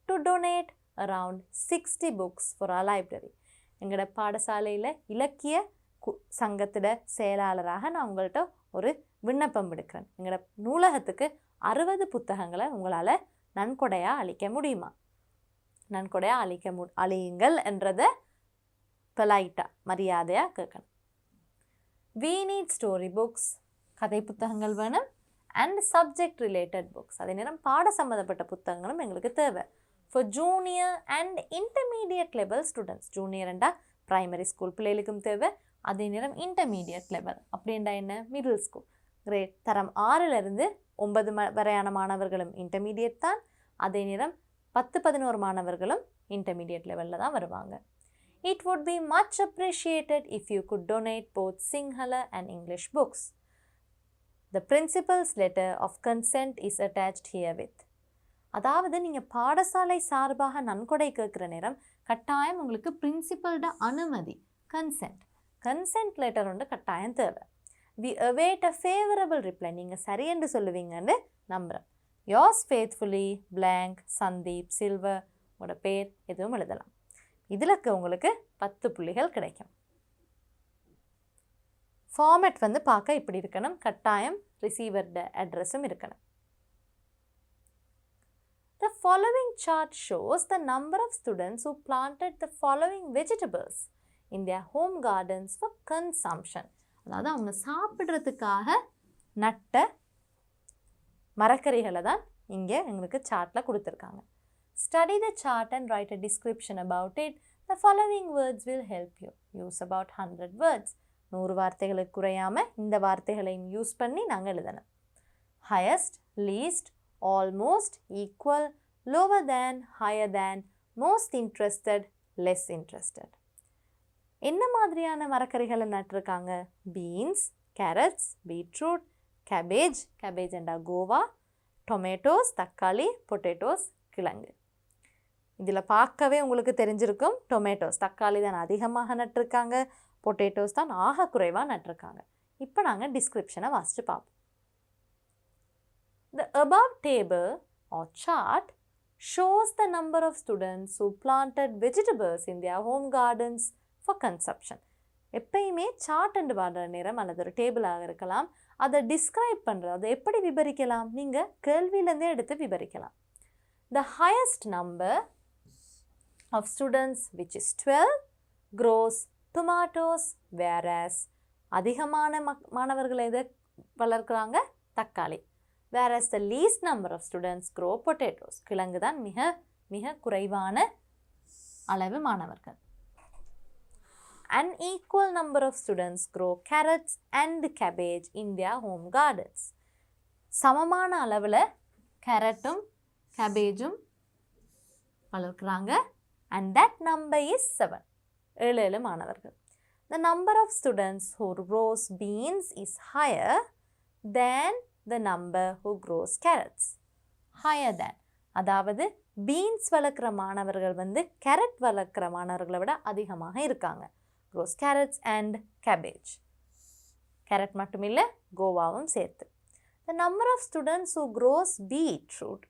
to donate around 60 books for our library. எங்களோட பாடசாலையில் இலக்கிய சங்கத்திட செயலாளராக நான் உங்கள்கிட்ட ஒரு விண்ணப்பம் விடுக்கிறேன். எங்களோட நூலகத்துக்கு 60 புத்தகங்களை உங்களால் நன்கொடையாக அளிக்க முடியுமா? நன்கொடையாக அழியுங்கள் என்றதை பொலைட்டாக மரியாதையாக கேட்கணும். We need story books, கதை புத்தகங்கள் வேணும். அண்ட் சப்ஜெக்ட் ரிலேட்டட் புக்ஸ், அதே நேரம் பாட சம்மந்தப்பட்ட புத்தகங்களும் எங்களுக்கு தேவை. For junior and intermediate level students. ஜூனியர்ண்டா ப்ரைமரி ஸ்கூல் பிள்ளைகளுக்கும் தேவை. அதே நேரம் இன்டர்மீடியட் லெவல் அப்படின்டா என்ன, மிடில் ஸ்கூல் கிரேட் தரம் 6லிருந்து 9 வரையான மாணவர்களும் இன்டர்மீடியட் தான். அதே நேரம் 10-11 மாணவர்களும் இன்டர்மீடியட் லெவலில் தான் வருவாங்க. It would be much appreciated if you could donate both Sinhala and English books. The principal's letter of consent is attached herewith. அதாவது நீங்கள் பாடசாலை சார்பாக நன்கொடை கேட்குற நேரம் கட்டாயம் உங்களுக்கு பிரின்சிபல்ட அனுமதி, கன்சென்ட் லெட்டர் ஒன்று கட்டாயம் தேவை. We await a favorable reply. நீங்கள் சரி என்று சொல்லுவீங்கன்னு நம்புகிறேன். Yours faithfully blank Sandeep silver. உங்களோட பேர் எதுவும் எழுதலாம். இதில் உங்களுக்கு 10 புள்ளிகள் கிடைக்கும். ஃபார்மேட் வந்து பார்க்க இப்படி இருக்கணும். கட்டாயம் ரிசீவர்ட அட்ரஸும் இருக்கணும். The following chart shows the number of students who planted the following vegetables in their home gardens for consumption. அதாவது அவங்க சாப்பிட்றதுக்காக நட்ட மரக்கறிகளை தான் இங்கே எங்களுக்கு சார்ட்டில் கொடுத்துருக்காங்க. Study the chart and write a description about it. The following words will help you. Use about 100 words. 100 வார்த்தைகளுக்கு குறையாமல் இந்த வார்த்தைகளையும் யூஸ் பண்ணி நாங்கள் எழுதணும். Highest, least, almost, equal, lower than, higher than, most interested, less interested. என்ன மாதிரியான மரக்கறிகளை நட்டிருக்காங்க? Beans, carrots, beetroot, cabbage, cabbage அண்டா கோவா, டொமேட்டோஸ், தக்காளி, பொட்டேட்டோஸ், கிழங்கு. இதில் பார்க்கவே உங்களுக்கு தெரிஞ்சிருக்கும், டொமேட்டோஸ் தக்காளி தான் அதிகமாக நட்டிருக்காங்க, பொட்டேட்டோஸ் தான் ஆக குறைவாக நட்டிருக்காங்க. இப்போ நாங்கள் டிஸ்கிரிப்ஷனை வாசித்து பார்ப்போம். The above table or chart shows the number of students who planted vegetables in their home gardens for consumption. எப்பயுமே சார்ட் அண்டு வர நேரம் அல்லது ஒரு டேபிளாக இருக்கலாம், அதை டிஸ்கிரைப் பண்ணுறது, அதை எப்படி விவரிக்கலாம்? நீங்கள் கேள்வியிலேருந்தே எடுத்து விவரிக்கலாம். The highest number of students, which is 12, grows tomatoes, whereas அதிகமான மாணவர்கள் எதை வளர்க்குறாங்க? தக்காளி. Whereas the least number of students grow potatoes. கிழங்கு தான் மிக மிக குறைவான அளவு மாணவர்கள். An equal number of students grow carrots and cabbage in their home gardens. சமமான அளவில் கேரட்டும் கேபேஜும் வளர்க்குறாங்க. And that number is 7. 7 மாணவர்கள். The number of students who grows beans is higher than the number who grows carrots. Higher than. அதாவது பீன்ஸ் வளர்க்குற மாணவர்கள் வந்து கேரட் வளர்க்குற மாணவர்களை விட அதிகமாக இருக்காங்க. grows carrots and cabbage. Carrot மட்டும் இல்லை, கோவாவும் சேர்த்து. The number of students who grows beetroot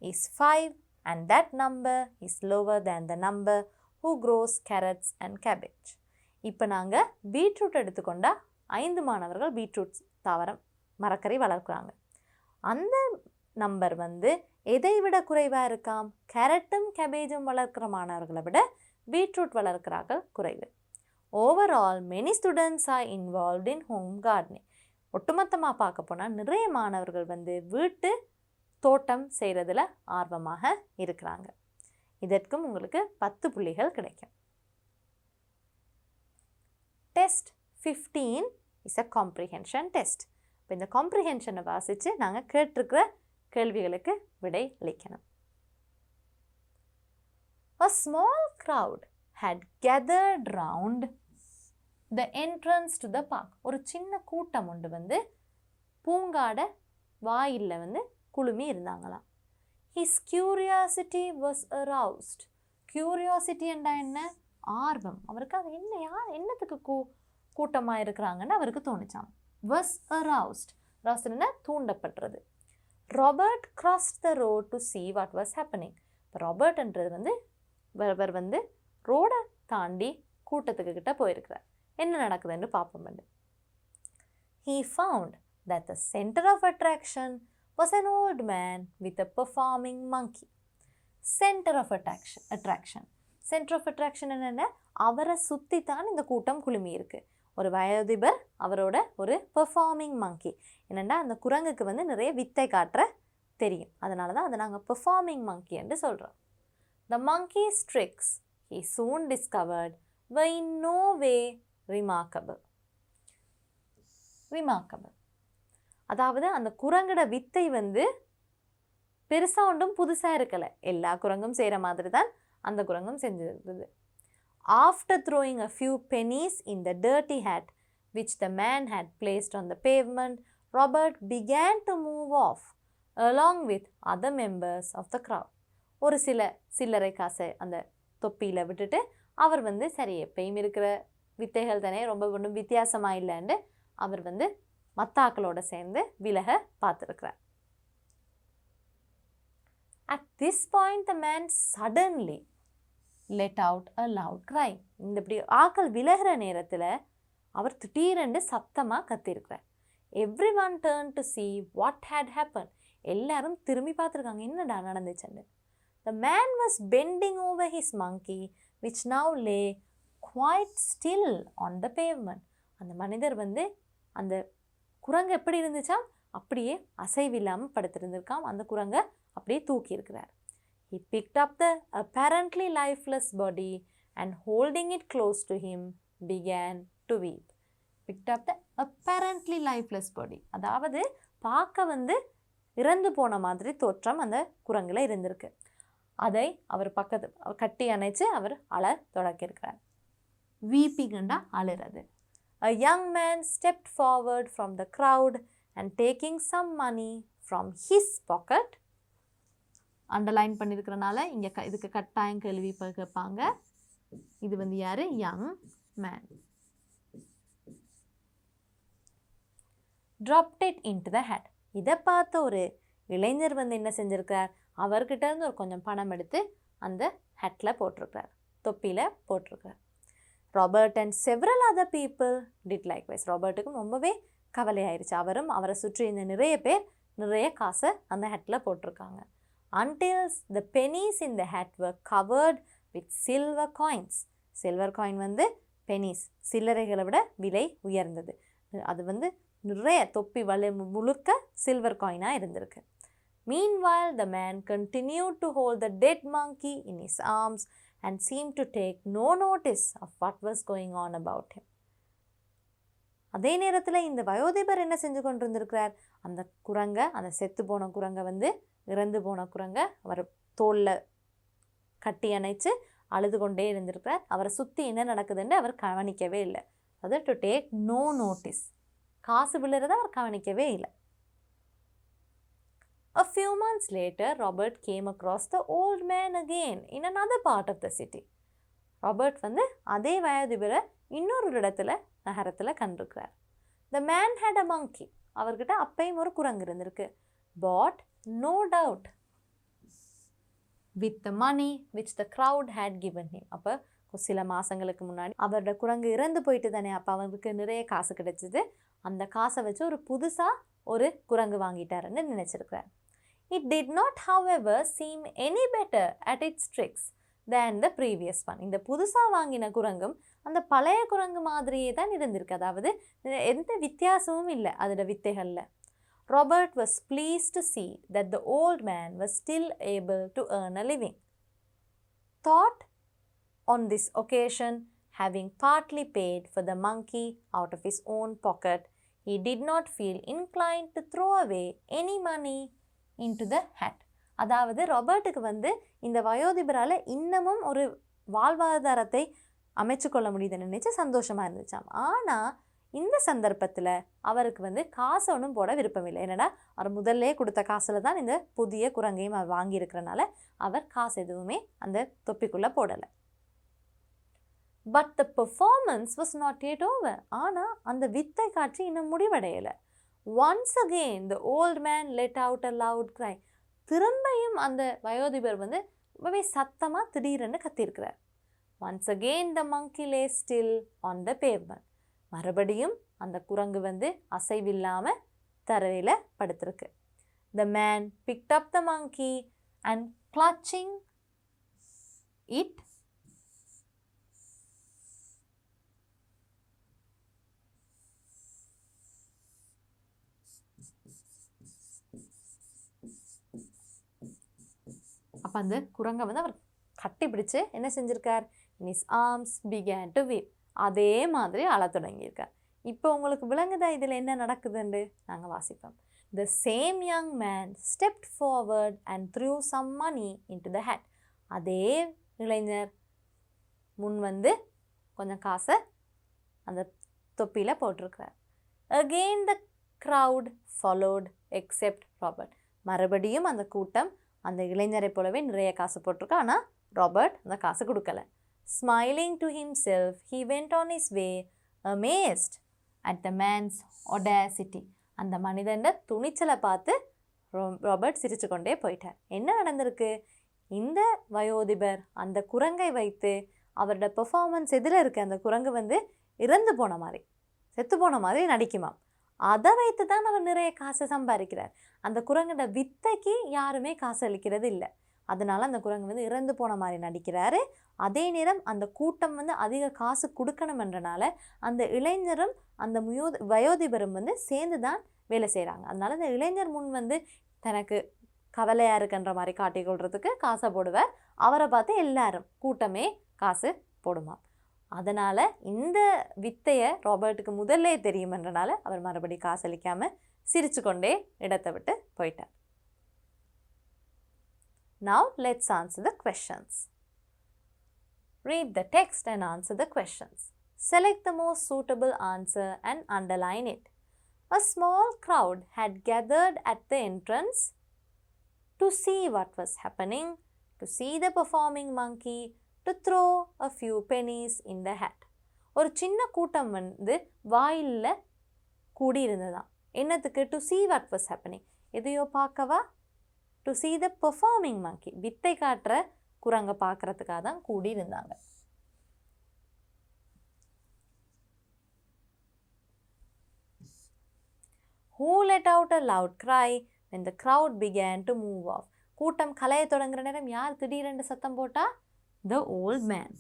is 5 and that number is lower than the number who grows carrots and cabbage. இப்போ நாங்கள் பீட்ரூட் எடுத்துக்கொண்டால் 5 மாணவர்கள் பீட்ரூட் தாவரம் மரக்கறி வளர்க்குறாங்க. அந்த நம்பர் வந்து எதை விட குறைவாக இருக்காம்? கேரட்டும் கேபேஜும் வளர்க்குற மாணவர்களை விட பீட்ரூட் வளர்க்குறார்கள் குறைவு. Overall many students are involved in home gardening. ஒட்டுமொத்தமாக பார்க்க போனால் நிறைய மாணவர்கள் வந்து வீட்டு தோட்டம் செய்கிறதுல ஆர்வமாக இருக்கிறாங்க. இதற்கும் உங்களுக்கு 10 புள்ளிகள் கிடைக்கும். Test 15 is a comprehension test. இப்போ இந்த காம்ப்ரிஹென்ஷனை வாசித்து நாங்கள் கேட்டிருக்கிற கேள்விகளுக்கு விடை அளிக்கணும். A small crowd had gathered round the entrance to the park. ஒரு சின்ன கூட்டம் ஒன்று வந்து பூங்காட வாயில்ல வந்து குழுமி இருந்தாங்களாம். His curiosity was aroused. Curiosity என்றா என்ன? ஆர்வம். அவருக்கு அது என்னத்துக்கு கூட்டமாக இருக்கிறாங்கன்னு அவருக்கு தோணிச்சாம். Was aroused. Aroused தூண்டப்பட்டது. Robert crossed the road to see what was happening. இப்போ ராபர்ட்ன்றது வந்து அவர் வந்து ரோடை தாண்டி கூட்டத்துக்கு கிட்ட போயிருக்கிறார். என்ன நடக்குதுன்னு பார்ப்போம். He found that the center of attraction was an old man with a performing monkey. Center of attraction. Center of attraction என்னென்ன? அவரை சுற்றி தான் இந்த கூட்டம் குழுமி இருக்கு. ஒரு வயோதிபர், அவரோட ஒரு பெர்ஃபார்மிங் மங்கி. என்னென்னா அந்த குரங்குக்கு வந்து நிறைய வித்தை காட்டுற தெரியும். அதனால தான் அதை நாங்கள் பெர்ஃபார்மிங் மங்கி என்று சொல்கிறோம். The monkey's tricks he soon discovered were in no way remarkable. அதாவது அந்த குரங்கோட வித்தை வந்து பெருசாக ஒன்றும் புதுசாக இருக்கலை. எல்லா குரங்கும் செய்கிற மாதிரி தான் அந்த குரங்கும் செஞ்சிருந்தது. After throwing a few pennies in the dirty hat which the man had placed on the pavement, Robert began to move off along with other members of the crowd. ஒரு சில்லறை காசை அந்த தொப்பியில் விட்டுட்டு அவர் வந்து சரி எப்பயும் இருக்கிற வித்தைகள் தானே, ரொம்ப ஒன்றும் வித்தியாசமாக இல்லைன்னு அவர் வந்து மத்தாக்களோட சேர்ந்து விலக பார்த்துருக்கிறார். At this point the man suddenly let out a loud cry. இந்த இப்படி ஆக்கள் விலகிற நேரத்தில் அவர் திடீரென்று சத்தமாக கத்திருக்கிறார். Everyone turned to see what had happened. எல்லாரும் திரும்பி பார்த்துருக்காங்க, என்னடா நடந்துச்சுன்னு. The man was bending over his monkey which now lay quite still on the pavement. அந்த மனிதர் வந்து அந்த குரங்கு எப்படி இருந்துச்சா அப்படியே அசைவில்லாமல் படுத்திருந்திருக்காம். அந்த குரங்கை அப்படியே தூக்கி இருக்கிறார். He picked up the apparently lifeless body and holding it close to him began to weep. Picked up the apparently lifeless body. அதாவது பார்க்க வந்து இறந்து போன மாதிரி தோற்றம் அந்த குரங்கில் இருந்திருக்கு. அதை அவர் கட்டி அணைச்சு அவர் அழ தொடங்கியிருக்கிறார். weeping anda அழுறது. A young man stepped forward from the crowd and taking some money from his pocket. Underline பண்ணியிருக்கிறனால இங்கே இதுக்கு கட்டாயம் கேள்வி கேட்பாங்க. இது வந்து யாரு? Young man. dropped it into the hat. இதை பார்த்த ஒரு இளைஞர் வந்து என்ன செஞ்சிருக்கிறார்? அவர்கிட்ட இருந்து ஒரு கொஞ்சம் பணம் எடுத்து அந்த ஹேட்டில் போட்டிருக்கிறார், தொப்பியில் போட்டிருக்கிறார். Robert and several other people did likewise. ராபர்ட்டுக்கும் ரொம்பவே கவலையாயிருச்சு. அவரும் அவரை சுற்றி இந்த நிறைய பேர் நிறைய காசை அந்த ஹேட்டில் போட்டிருக்காங்க. until the pennies in the hat were covered with silver coins. Silver coin வந்து பெனிஸ், சில்லறைகளை விட விலை உயர்ந்தது. அது வந்து நிறைய தொப்பி முழுக்க சில்வர் காயினாக இருந்திருக்கு. Meanwhile, the man continued to hold the dead monkey in his arms and seemed to take no notice of what was going on about him. அதே நேரத்தில் இந்த வயோதிபர் என்ன செஞ்சு கொண்டு இருந்திருக்கிறார்? அந்த குரங்கை, அந்த செத்து போன குரங்கை வந்து, இறந்து போன குரங்கை அவர் தோளில் கட்டி அணைச்சு அழுது கொண்டே இருந்திருக்கிறார். அவரை சுற்றி என்ன நடக்குதுன்னு அவர் கவனிக்கவே இல்லை. அது டு டேக் நோ நோட்டீஸ். காசு விழுறதை அவர் கவனிக்கவே இல்லை. A few months later, Robert came across the old man again in another part of the city. Robert வந்து அதே வயோதிபரை இன்னொரு இடத்துல, நகரத்தில் கண்டிருக்கிறார். The man had a monkey. அவர்கிட்ட அப்பையும் ஒரு குரங்கு இருந்திருக்கு. Bought, no doubt, with the money which the crowd had given him. அப்போ சில மாதங்களுக்கு முன்னாடி அவரோட குரங்கு இறந்து போயிட்டு தானே, அப்போ அவருக்கு நிறைய காசு கிடைச்சிது. அந்த காசை வச்சு ஒரு புதுசாக ஒரு குரங்கு வாங்கிட்டாருன்னு நினச்சிருக்கிறார். It did not, however, seem any better at its tricks than the previous one. இந்த புதுசாக வாங்கின குரங்கும் அந்த பழைய குரங்கு மாதிரியே தான் இருந்திருக்கு. அதாவது எந்த வித்தியாசமும் இல்லை அதோட வித்தைகளில். Robert was pleased to see that the old man was still able to earn a living. Thought on this occasion, having partly paid for the monkey out of his own pocket, he did not feel inclined to throw away any money into the hat. அதாவது ராபர்ட்டுக்கு வந்து இந்த வயோதிபரால் இன்னமும் ஒரு வாழ்வாதாரத்தை அமைச்சு கொள்ள முடியுதுன்னு நினச்சி சந்தோஷமாக இருந்துச்சாம். ஆனால் இந்த சந்தர்ப்பத்தில் அவருக்கு வந்து காசு ஒன்றும் போட விருப்பமில்லை. என்னடா, அவர் முதல்ல கொடுத்த காசில் தான் இந்த புதிய குரங்கையும் அவர் வாங்கியிருக்கிறனால அவர் காசு எதுவுமே அந்த தொப்பிக்குள்ளே போடலை. But the performance was not yet over. ஆனால் அந்த வித்தை காட்சி இன்னும் முடிவடையலை. Once again the old man let out a loud cry. திரும்பியும் அந்த வயோதிபர் வந்து ரொம்பவே சத்தமாக திடீரென்னு கத்திருக்கிறார். Once again the monkey lay still on the pavement. மறுபடியும் அந்த குரங்கு வந்து அசைவில்லாமல் தரையில் படுத்திருக்கு. The man picked up the monkey and clutching it அப்போ அந்த குரங்கை வந்து அவர் கட்டி பிடிச்சு என்ன செஞ்சுருக்கார்? In his arms began to வீப். அதே மாதிரி அழ தொடங்கியிருக்கார். இப்போ உங்களுக்கு விளங்குதா இதில் என்ன நடக்குதுன்னு? நாங்கள் வாசிப்போம். The same young man stepped forward and threw some money into the hat. அதே இளைஞர் முன் வந்து கொஞ்சம் காசை அந்த தொப்பியில் போட்டிருக்கிறார். Again the crowd followed except Robert. மறுபடியும் அந்த கூட்டம் அந்த இளைஞரை போலவே நிறைய காசு போட்டிருக்கா. ஆனால் ராபர்ட் அந்த காசு கொடுக்கல. Smiling to himself, he went on his way, amazed at the man's audacity. அந்த மனிதன் துணிச்சலை பார்த்து ராபர்ட் சிரிச்சு கொண்டே போயிட்டார். என்ன நடந்திருக்கு? இந்த வயோதிபர் அந்த குரங்கை வைத்து அவரோட பெர்ஃபார்மன்ஸ் எதில் இருக்குது? அந்த குரங்கு வந்து இறந்து போன மாதிரி, செத்து போன மாதிரி நடிக்குமா. அதை வைத்து தான் அவர் நிறைய காசு சம்பாதிக்கிறார். அந்த குரங்கோட வித்தைக்கு யாருமே காசு அளிக்கிறது இல்லை. அதனால் அந்த குரங்கு வந்து இறந்து போன மாதிரி நடிக்கிறாரு. அதே நேரம் அந்த கூட்டம் வந்து அதிக காசு கொடுக்கணும்ன்றனால அந்த இளைஞரும் அந்த வயோதிபரும் வந்து சேர்ந்து தான் வேலை செய்கிறாங்க. அதனால் அந்த இளைஞர் முன் வந்து தனக்கு கவலையாக இருக்குன்ற மாதிரி காட்டிக்கொள்கிறதுக்கு காசை போடுவார். அவரை பார்த்து எல்லாரும் கூட்டமே காசு போடுமா. அதனால் இந்த வித்தையை ராபர்ட்டுக்கு முதல்ல தெரியுமென்றனால அவர் மறுபடி காசு அளிக்காமல் சிரிச்சு கொண்டே இடத்தை விட்டு போயிட்டார். Now let's answer the questions. Read the text and answer the questions. Select the most suitable answer and underline it. A small crowd had gathered at the entrance to see what was happening, to see the performing monkey, to throw a few pennies in the hat. ஒரு சின்ன கூட்டம் வந்து வாயில்ல கூடி இருந்ததாம். என்னத்துக்கு? to see what was happening. எதையோ பார்க்கவா? to see the performing monkey. வித்தை காட்டுற குரங்க பார்க்கறதுக்காக தான் கூடி இருந்தாங்க. Who let out a loud cry when the crowd began to move off? கூட்டம் கலைய தொடங்குற நேரம் யார் திடீரென்று சத்தம் போட்டா? The old man.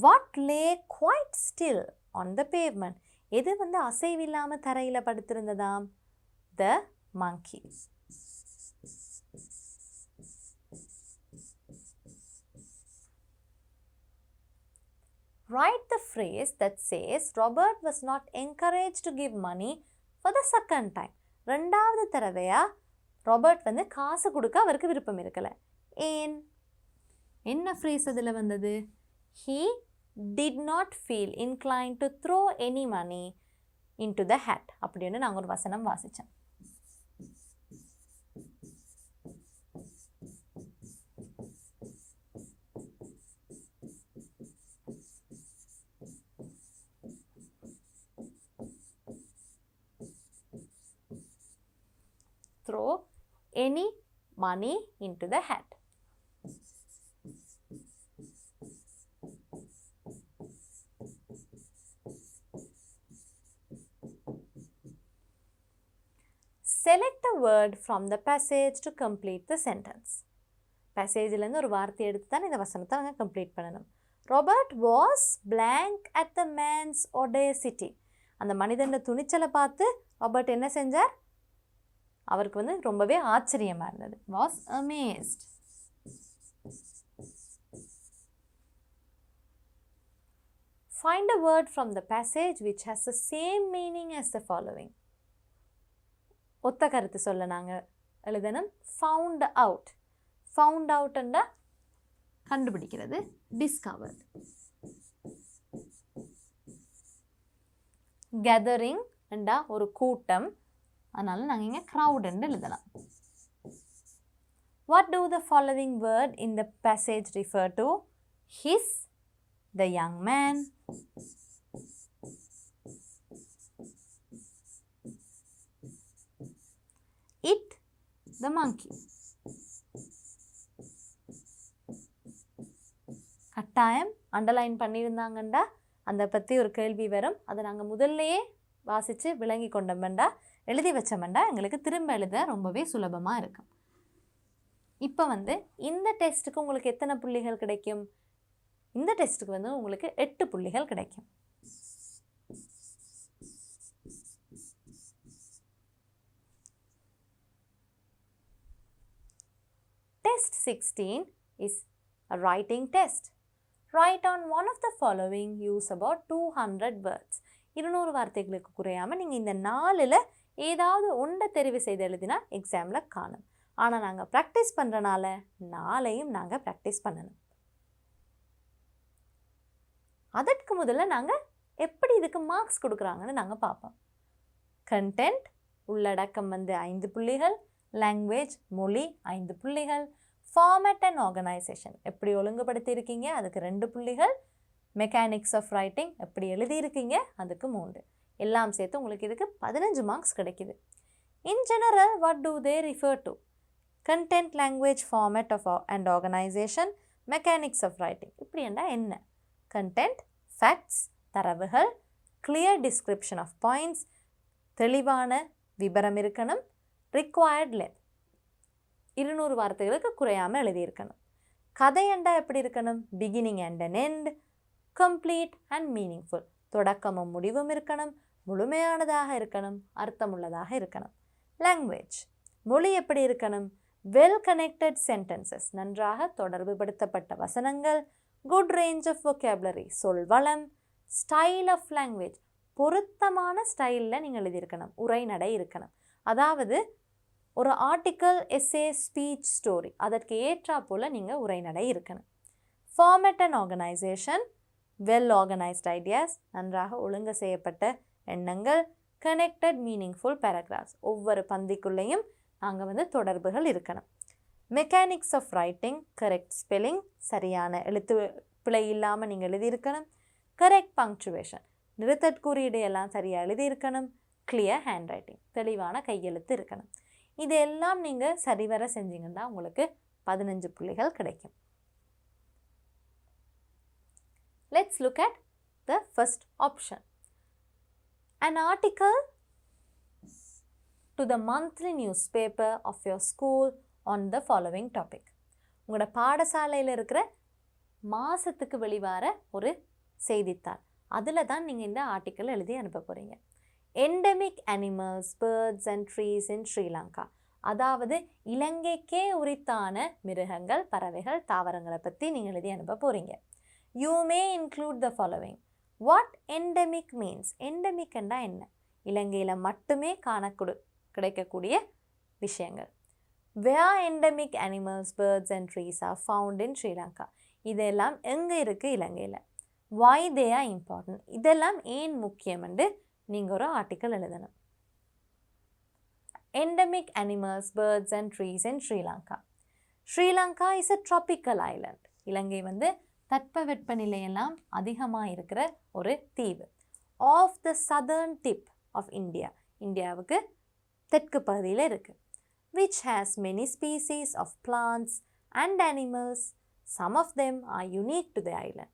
What lay quite still on the pavement? எது வந்து அசைவில்லாம தரையில படுத்திருந்ததாம்? The monkey. Write the phrase that says Robert was not encouraged to give money for the second time. ரெண்டாவது தடவையா ராபர்ட் வந்து காசு கொடுக்க அவருக்கு விருப்பம் இருக்கல. ஏன்? என்ன phrase அதுல வந்தது? He did not feel inclined to throw any money into the hat. அப்படின்னு நாங்கள் ஒரு வசனம் வாசிச்சோம். Throw any money into the hat. Select a word from the passage to complete the sentence. பேசேஜிலேருந்து ஒரு வார்த்தை எடுத்து தான் இந்த வசனத்தை அவங்க கம்ப்ளீட் பண்ணணும். Robert was blank at the man's audacity. அந்த மனிதனோட துணிச்சலை பார்த்து ராபர்ட் என்ன செஞ்சார்? அவருக்கு வந்து ரொம்பவே ஆச்சரியமாக இருந்தது. Was amazed. Find a word from the passage which has the same meaning as the following. ஒத்த கருத்து சொல்ல நாங்கள் எழுதணும். Found out. Found out என்றா கண்டுபிடிக்கிறது. Discovered. Gathering என்றா ஒரு கூட்டம். அதனால நாங்கள் இங்கே crowd என்று எழுதலாம். What do the following word in the passage refer to? His, the young man, it, the monkey. கட்டாயம் அண்டர்லைன் பண்ணியிருந்தாங்கண்டா அந்த பற்றி ஒரு கேள்வி வரும். அதை நாங்கள் முதல்லையே வாசித்து விளங்கி கொண்டோம்டா, எழுதி வச்சோம்டா எங்களுக்கு திரும்ப எழுத ரொம்பவே சுலபமாக இருக்கும். இப்போ வந்து இந்த டெஸ்ட்டுக்கு உங்களுக்கு எத்தனை புள்ளிகள் கிடைக்கும்? இந்த டெஸ்ட்டுக்கு வந்து உங்களுக்கு 8 புள்ளிகள் கிடைக்கும். Test 16 is a writing test. Write on one of the following, use about 200 words. 200 வார்த்தைகளுக்கு குறையாமல் நீங்கள் இந்த 4ல் ஏதாவது ஒன்றை தெரிவு செய்து எழுதினா எக்ஸாமில் காணும். ஆனால் நாங்கள் ப்ராக்டிஸ் பண்ணுறனால 4ஐயும் நாங்கள் ப்ராக்டிஸ் பண்ணணும். அதற்கு முதல்ல நாங்கள் எப்படி இதுக்கு மார்க்ஸ் கொடுக்குறாங்கன்னு நாங்கள் பார்ப்போம். கண்டென்ட் உள்ளடக்கம் வந்து 5 புள்ளிகள், லாங்குவேஜ் மொழி 5 புள்ளிகள், ஃபார்மேட் அண்ட் ஆர்கனைசேஷன் எப்படி ஒழுங்குபடுத்தி இருக்கீங்க அதுக்கு 2 புள்ளிகள், மெக்கானிக்ஸ் ஆஃப் ரைட்டிங் எப்படி எழுதியிருக்கீங்க அதுக்கு 3. எல்லாம் சேர்த்து உங்களுக்கு இதுக்கு 15 மார்க்ஸ் கிடைக்குது. In general what do they refer to? Content, language, format of and organisation, mechanics of writing. இப்படி என்ன? கண்டென்ட் ஃபேக்ட்ஸ் தரவுகள், கிளியர் டிஸ்கிரிப்ஷன் ஆஃப் பாயிண்ட்ஸ் தெளிவான விபரம் இருக்கணும், ரிக்வயர்ட் லென்த் 200 வார்த்தைகளுக்கு குறையாமல் எழுதியிருக்கணும். கதையண்டா எப்படி இருக்கணும்? Beginning and an end, complete and meaningful தொடக்கமும் முடிவும் இருக்கணும், முழுமையானதாக இருக்கணும், அர்த்தமுள்ளதாக இருக்கணும். லாங்குவேஜ் மொழி எப்படி இருக்கணும்? வெல் கனெக்டட் சென்டென்சஸ் நன்றாக தொடர்புபடுத்தப்பட்ட வசனங்கள், குட் ரேஞ்ச் ஆஃப் vocabulary சொல் வளம், ஸ்டைல் ஆஃப் லாங்குவேஜ் பொருத்தமான ஸ்டைலில் நீங்கள் எழுதியிருக்கணும், உரைநடை இருக்கணும். அதாவது ஒரு ஆர்டிக்கல், எஸ்ஸே, ஸ்பீச், ஸ்டோரி அதற்கு ஏற்றா போல் நீங்கள் உரைநடை இருக்கணும். Format and organisation, well organised ideas, நன்றாக ஒழுங்கு செய்யப்பட்ட எண்ணங்கள், கனெக்டட் மீனிங்ஃபுல் பேராகிராஃப்ஸ், ஒவ்வொரு பந்திக்குள்ளேயும் நாங்கள் தொடர்புகள் இருக்கணும். Mechanics of writing, correct spelling, சரியான எழுத்து பிழை இல்லாமல் நீங்கள் எழுதியிருக்கணும். கரெக்ட் பங்க்சுவேஷன், நிறுத்தற்குறியீடு எல்லாம் சரியாக எழுதியிருக்கணும். கிளியர் ஹேண்ட் ரைட்டிங், தெளிவான கையெழுத்து இருக்கணும். இதெல்லாம் நீங்கள் சரிவர செஞ்சீங்கன்னா உங்களுக்கு 15 புள்ளிகள் கிடைக்கும். Let's look at the first option. An article to the monthly newspaper of your school on the following topic. உங்களோட பாடசாலையில் இருக்கிற மாதத்துக்கு வெளிவார ஒரு செய்தித்தாள், அதில் தான் நீங்கள் இந்த ஆர்டிக்கல் எழுதி அனுப்ப போகிறீங்க. Endemic animals, birds and trees in Sri Lanka. அதாவது இலங்கைக்கே உரித்தான மிருகங்கள், பறவைகள், தாவரங்களை பற்றி நீங்கள் எழுதி அனுப்ப போகிறீங்க. You may include the following. What endemic means? Endemic என்றா என்ன? இலங்கையில் மட்டுமே கிடைக்கக்கூடிய விஷயங்கள். Where endemic animals, birds and trees are found in Sri Lanka. இதெல்லாம் எங்கே இருக்குது இலங்கையில்? Why they are important? இதெல்லாம் ஏன் முக்கியம் என்று நீங்கள் ஒரு ஆர்டிக்கல் எழுதணும். Endemic animals, birds and trees in Sri Lanka. Sri Lanka is a tropical island. இலங்கை தட்பவெப்பநிலையெல்லாம் அதிகமாக இருக்கிற ஒரு தீவு. Off the southern tip of India. இந்தியாவுக்கு தெற்கு பகுதியில் இருக்குது. Which has many species of plants and animals. Some of them are unique to the island.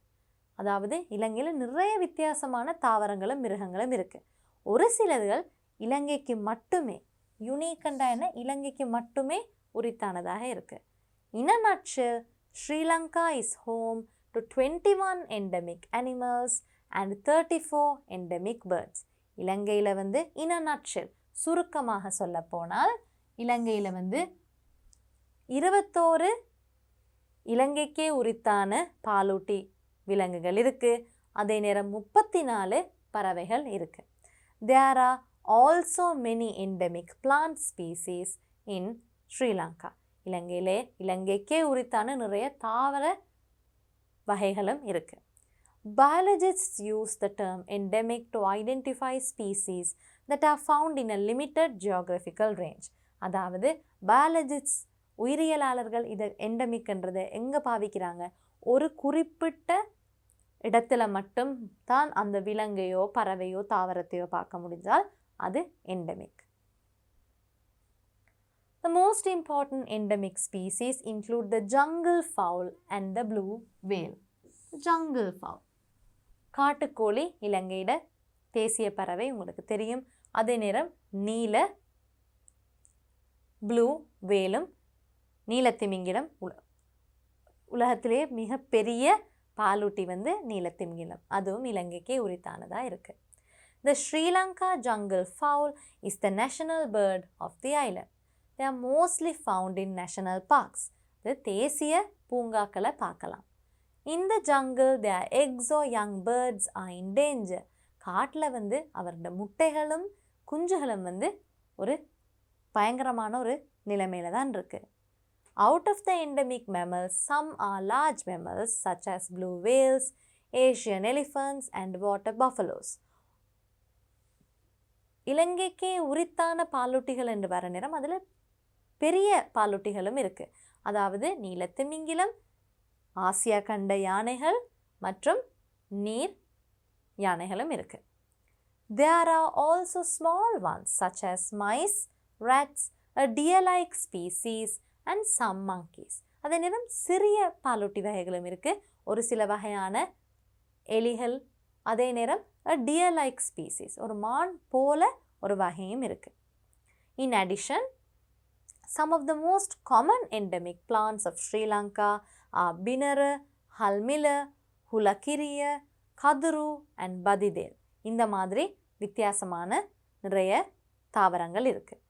அதாவது இலங்கையில் நிறைய வித்தியாசமான தாவரங்களும் மிருகங்களும் இருக்குது. ஒரு சிலர்கள் இலங்கைக்கு மட்டுமே, யூனிக்கண்டா என்ன, இலங்கைக்கு மட்டுமே உரித்தானதாக இருக்குது. In a nutshell, Sri Lanka is home to 21 endemic animals and 34 endemic birds. இலங்கையில் in a nutshell, சுருக்கமாக சொல்ல போனால் இலங்கையில் 21 இலங்கைக்கே உரித்தான பாலூட்டி விலங்குகள் இருக்குது. அதே நேரம் 34 பறவைகள் இருக்குது. There are also many endemic plant species in Sri Lanka. இலங்கைக்கே உரித்தான நிறைய தாவர வகைகளும் இருக்குது. Biologists use the term endemic to identify species that are found in a limited geographical range. அதாவது biologists, உயிரியலாளர்கள் இதை எண்டமிக்ன்றதை எங்கே பாவிக்கிறாங்க? ஒரு குறிப்பிட்ட இடத்துல மட்டும் தான் அந்த விலங்கையோ பறவையோ தாவரத்தையோ பார்க்க முடிஞ்சால் அது endemic. The most important endemic species include the jungle fowl and the blue whale. Jungle fowl, காட்டுக்கோழி இலங்கையிட தேசிய பறவை, உங்களுக்கு தெரியும். அதே நேரம் நீல ப்ளூ வேலும், நீலத்திமிங்கிலம், உலகத்திலே மிகப்பெரிய பாலூட்டி நீலத்திமிங்கிலம், அதுவும் இலங்கைக்கே உரித்தானதாக இருக்குது. The Sri Lanka jungle fowl is the national bird of the island. They are mostly found in national parks. இது தேசிய பூங்காக்களை பார்க்கலாம். In the jungle, their eggs or young birds are in danger. காட்டில் அவரோட முட்டைகளும் குஞ்சுகளும் ஒரு பயங்கரமான ஒரு நிலைமையில தான் இருக்குது. Out of the endemic mammals, some are large mammals such as blue whales, Asian elephants and water buffaloes. இலங்கைக்கே உரித்தான பாலூட்டிகள் என்று வர நேரம் அதில் பெரிய பாலூட்டிகளும் இருக்குது. அதாவது நீலத்திமிங்கிலம், ஆசியா கண்ட யானைகள் மற்றும் நீர் யானைகளும் இருக்குது. There are also small ones such as mice, rats, a deer-like species and some monkeys. அதே நேரம் சிறிய பாலூட்டி வகைகளும் இருக்குது. ஒரு சில வகையான எலிகள், அதே நேரம் a deer-like species, ஒரு மான் போல ஒரு வகையும் இருக்குது. In addition, some of the most common endemic plants of Sri Lanka are Binara, Halmila, Hulakiriya, Kaduru and Badidel. இந்த மாதிரி வித்தியாசமான நிறைய தாவரங்கள் இருக்குது.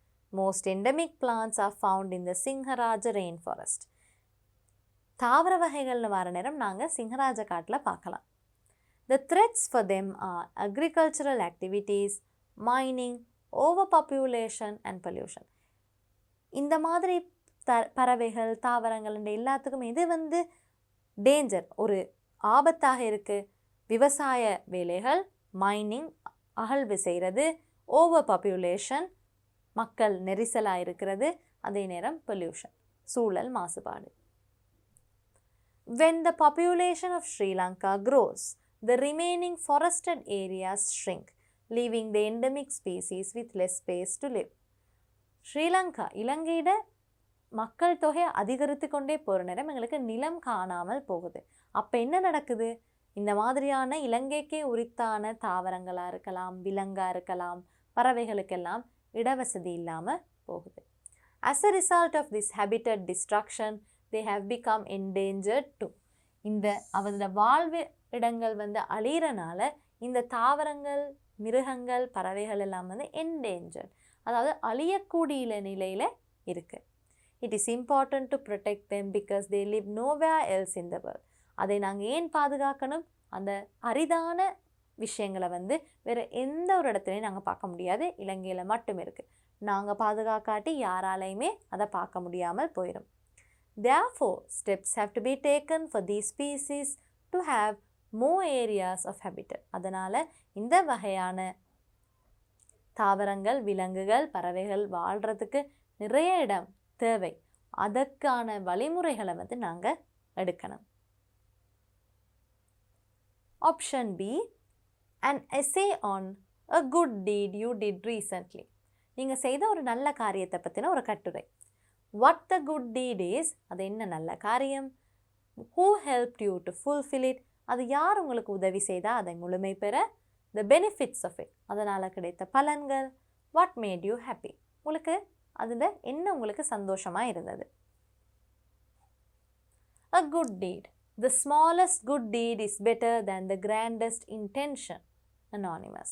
Most endemic plants are found in the Sinharaja rainforest. தாவர வகைகள்னு வர நேரம் நாங்கள் சிங்கராஜ காட்டில் பார்க்கலாம். The threats for them are agricultural activities, mining, overpopulation and pollution. இந்த மாதிரி பறவைகள் தாவரங்கள் எல்லாத்துக்கும் இது வந்து டேஞ்சர், ஒரு ஆபத்தாக இருக்குது. விவசாய வேலைகள், மைனிங், அகழ்வு செய்கிறது, ஓவர் பாப்புலேஷன், மக்கள் நெரிசலாக இருக்கிறது, அதே நேரம் பொல்யூஷன், சூழல் மாசுபாடு. When the population of Sri Lanka grows, the remaining forested areas shrink, leaving the endemic species with less space to live. Sri Lanka, இலங்கையிட மக்கள் தொகை அதிகரித்து கொண்டே போகிற நேரம் எங்களுக்கு நிலம் காணாமல் போகுது. அப்போ என்ன நடக்குது? இந்த மாதிரியான இலங்கைக்கே உரித்தான தாவரங்களாக இருக்கலாம், விலங்காக இருக்கலாம், பறவைகளுக்கெல்லாம் இடவசதி இல்லாமல் போகுது. As a result of this habitat destruction, they have become endangered too. இந்த அவரோட வாழ்வு இடங்கள் வந்து அழிகிறனால இந்த தாவரங்கள், மிருகங்கள், பறவைகள் எல்லாம் வந்து endangered, அதாவது அழியக்கூடிய நிலையில் இருக்குது. It is important to protect them because they live nowhere else in the world. அதை நாங்கள் ஏன் பாதுகாக்கணும்? அந்த அரிதான விஷயங்களை வந்து வேறு எந்த ஒரு இடத்துலையும் நாங்கள் பார்க்க முடியாது, இலங்கையில் மட்டும் இருக்குது. நாங்கள் பாதுகாக்காட்டி யாராலையுமே அதை பார்க்க முடியாமல் போயிடும். Therefore, steps have to be taken for these species to have more areas of habitat. அதனால் இந்த வகையான தாவரங்கள், விலங்குகள், பறவைகள் வாழ்கிறதுக்கு நிறைய இடம் தேவை. அதற்கான வழிமுறைகளை வந்து நாங்கள் எடுக்கணும். Option B, an essay on a good deed you did recently. நீங்கள் செய்த ஒரு நல்ல காரியத்தை பற்றின ஒரு கட்டுரை. What the good deed is, அது என்ன நல்ல காரியம்? Who helped you to fulfill it, அது யார் உங்களுக்கு உதவி செய்தால் அதை முழுமை பெற? The benefits of it, அதனால் கிடைத்த பலன்கள். What made you happy, உங்களுக்கு அதில் என்ன உங்களுக்கு சந்தோஷமாக இருந்தது? A good deed. The smallest good deed is better than the grandest intention. Anonymous.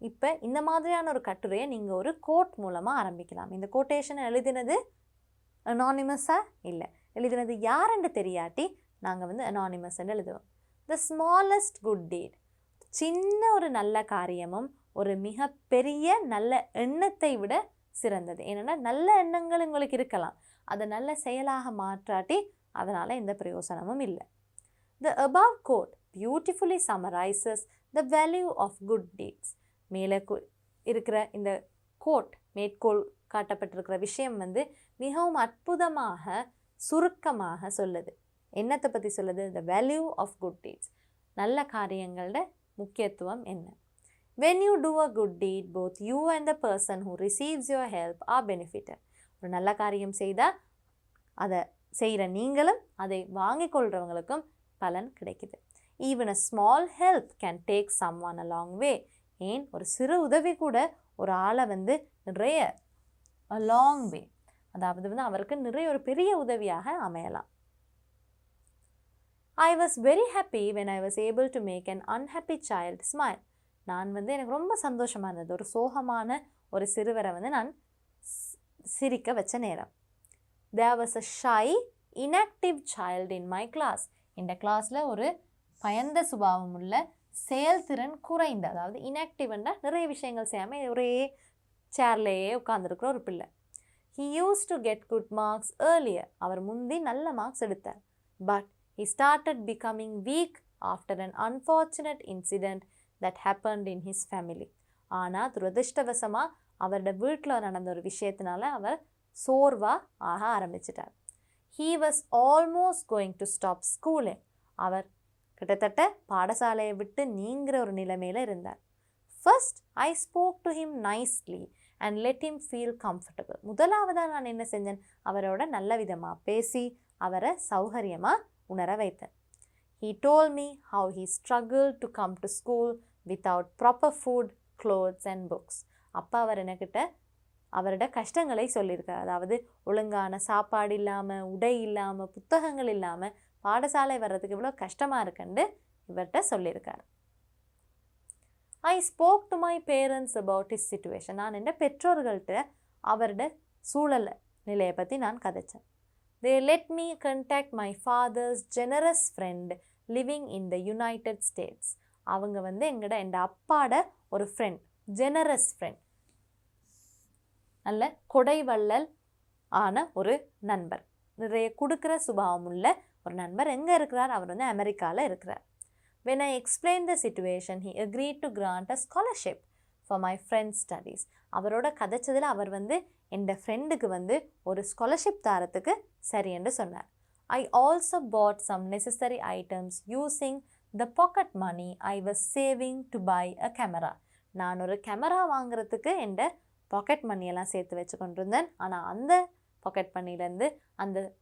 இப்போ இந்த மாதிரியான ஒரு கட்டுரையை நீங்கள் ஒரு கோட் மூலமாக ஆரம்பிக்கலாம். இந்த கோட்டேஷனை எழுதினது அனானிமஸாக இல்லை, எழுதினது யாருன்னு தெரியாட்டி நாங்கள் வந்து அனானிமஸ்ன்னு எழுதுவோம். The smallest good deed, சின்ன ஒரு நல்ல காரியமும் ஒரு மிகப்பெரிய நல்ல எண்ணத்தை விட சிறந்தது. ஏன்னா நல்ல எண்ணங்கள் உங்களுக்கு இருக்கலாம், அதை நல்ல செயலாக மாற்றாட்டி அதனால் எந்த பிரயோசனமும் இல்லை. The above quote beautifully summarizes the value of good deeds. மேலே இருக்கிற இந்த கோட், மேற்கோள் காட்டப்பட்டிருக்கிற விஷயம் வந்து மிகவும் அற்புதமாக சுருக்கமாக சொல்லுது. என்னத்தை பற்றி சொல்லுது? The value of good deeds, நல்ல காரியங்களோட முக்கியத்துவம் என்ன? When you do a good deed, both you and the person who receives your help are benefited. ஒரு நல்ல காரியம் செய்தால் அதை செய்கிற நீங்களும் அதை வாங்கிக் கொள்கிறவங்களுக்கும் பலன் கிடைக்குது. Even a small help can take someone a long way. ஏன் ஒரு சிறு உதவி கூட ஒரு ஆளை வந்து நிறைய a long way, அதாவது வந்து அவருக்கு நிறைய ஒரு பெரிய உதவியாக அமையலாம். I was very happy when I was able to make an unhappy child smile. நான் வந்து எனக்கு ரொம்ப சந்தோஷமாக இருந்தது, ஒரு சோகமான ஒரு சிறுவரை வந்து நான் சிரிக்க வச்ச நேரம். There was a shy, inactive child in my class. இந்த கிளாஸில் ஒரு பயந்த சுபாவம் உள்ள, செயல்திறன் குறைந்த, அதாவது இன்ஆக்டிவ்னா நிறைய விஷயங்கள் செய்யாமல் ஒரே சேர்லேயே உட்காந்துருக்குற ஒரு பிள்ளை. He used to get good marks earlier. அவர் முந்தி நல்ல மார்க்ஸ் எடுத்தார். But he started becoming weak after an unfortunate incident that happened in his family. ஆனால் துரதிர்ஷ்டவசமாக அவரோட வீட்டில் நடந்த ஒரு விஷயத்தினால அவர் சோர்வாக ஆக ஆரம்பிச்சிட்டார். He was almost going to stop schooling. அவர் கிட்டத்தட்ட பாடசாலையை விட்டு நீங்கிற ஒரு நிலைமையில் இருந்தார். First, I spoke to him nicely and let him feel comfortable. முதலாவதாக நான் என்ன செஞ்சேன்? அவரோட நல்ல விதமாக பேசி அவரை சௌகரியமாக உணர வைத்தேன். He told me how he struggled to come to school without proper food, clothes and books. அப்போ அவர் என்கிட்ட அவரோட கஷ்டங்களை சொல்லியிருக்கார். அதாவது ஒழுங்கான சாப்பாடு இல்லாமல், உடை இல்லாமல், புத்தகங்கள் இல்லாமல் பாடசாலை வர்றதுக்கு இவ்வளோ கஷ்டமாக இருக்குன்னு இவர்கிட்ட சொல்லியிருக்கார். I spoke to my parents about his situation. நான் என் பெற்றோர்கள்ட்ட அவரோட சூழல் நிலையை பற்றி நான் கதைச்சேன். They let me contact my father's generous friend living in the United States. அவங்க வந்து என் அப்பாட ஒரு ஃப்ரெண்ட், ஜெனரஸ் ஃப்ரெண்ட், நல்ல கொடைவள்ளல் ஆன ஒரு நண்பர், நிறைய கொடுக்குற சுபாவம் உள்ள ஒரு நண்பர். எங்கே இருக்கிறார்? அவர் வந்து அமெரிக்காவில் இருக்கிறார். When I explained the situation, he agreed to grant a scholarship for my friend's studies. அவரோட கதைச்சதில் அவர் வந்து என் ஃப்ரெண்டுக்கு வந்து ஒரு ஸ்காலர்ஷிப் தரத்துக்கு சரி என்று சொன்னார். I also bought some necessary items using the pocket money I was saving to buy a camera. நான் ஒரு கேமரா வாங்குறதுக்கு என் பாக்கெட் மணியெல்லாம் சேர்த்து வச்சு கொண்டிருந்தேன். ஆனால் அந்த பாக்கெட் மணிலேருந்து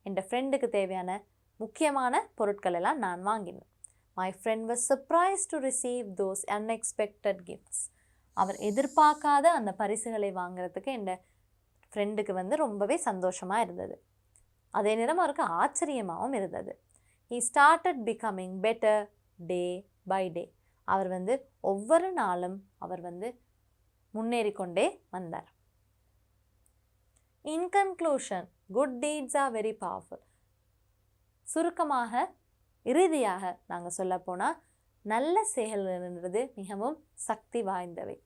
என் ஃப்ரெண்டுக்கு தேவையான முக்கியமான பொருட்கள் எல்லாம் நான் வாங்கினேன். My friend was surprised to receive those unexpected gifts. அவர் எதிர்பார்க்காத அந்த பரிசுகளை வாங்குறதுக்கு என் ஃப்ரெண்டுக்கு வந்து ரொம்பவே சந்தோஷமாக இருந்தது. அதே நேரம் அவருக்கு ஆச்சரியமாகவும் இருந்தது. He started becoming better day by day. அவர் வந்து ஒவ்வொரு நாளும் அவர் வந்து முன்னேறிக்கொண்டே வந்தார். In conclusion, good deeds are very powerful. சுருக்கமாக இறுதியாக நாங்கள் சொல்லப்போனால் நல்ல செயல்ன்றது மிகவும் சக்தி வாய்ந்தவை.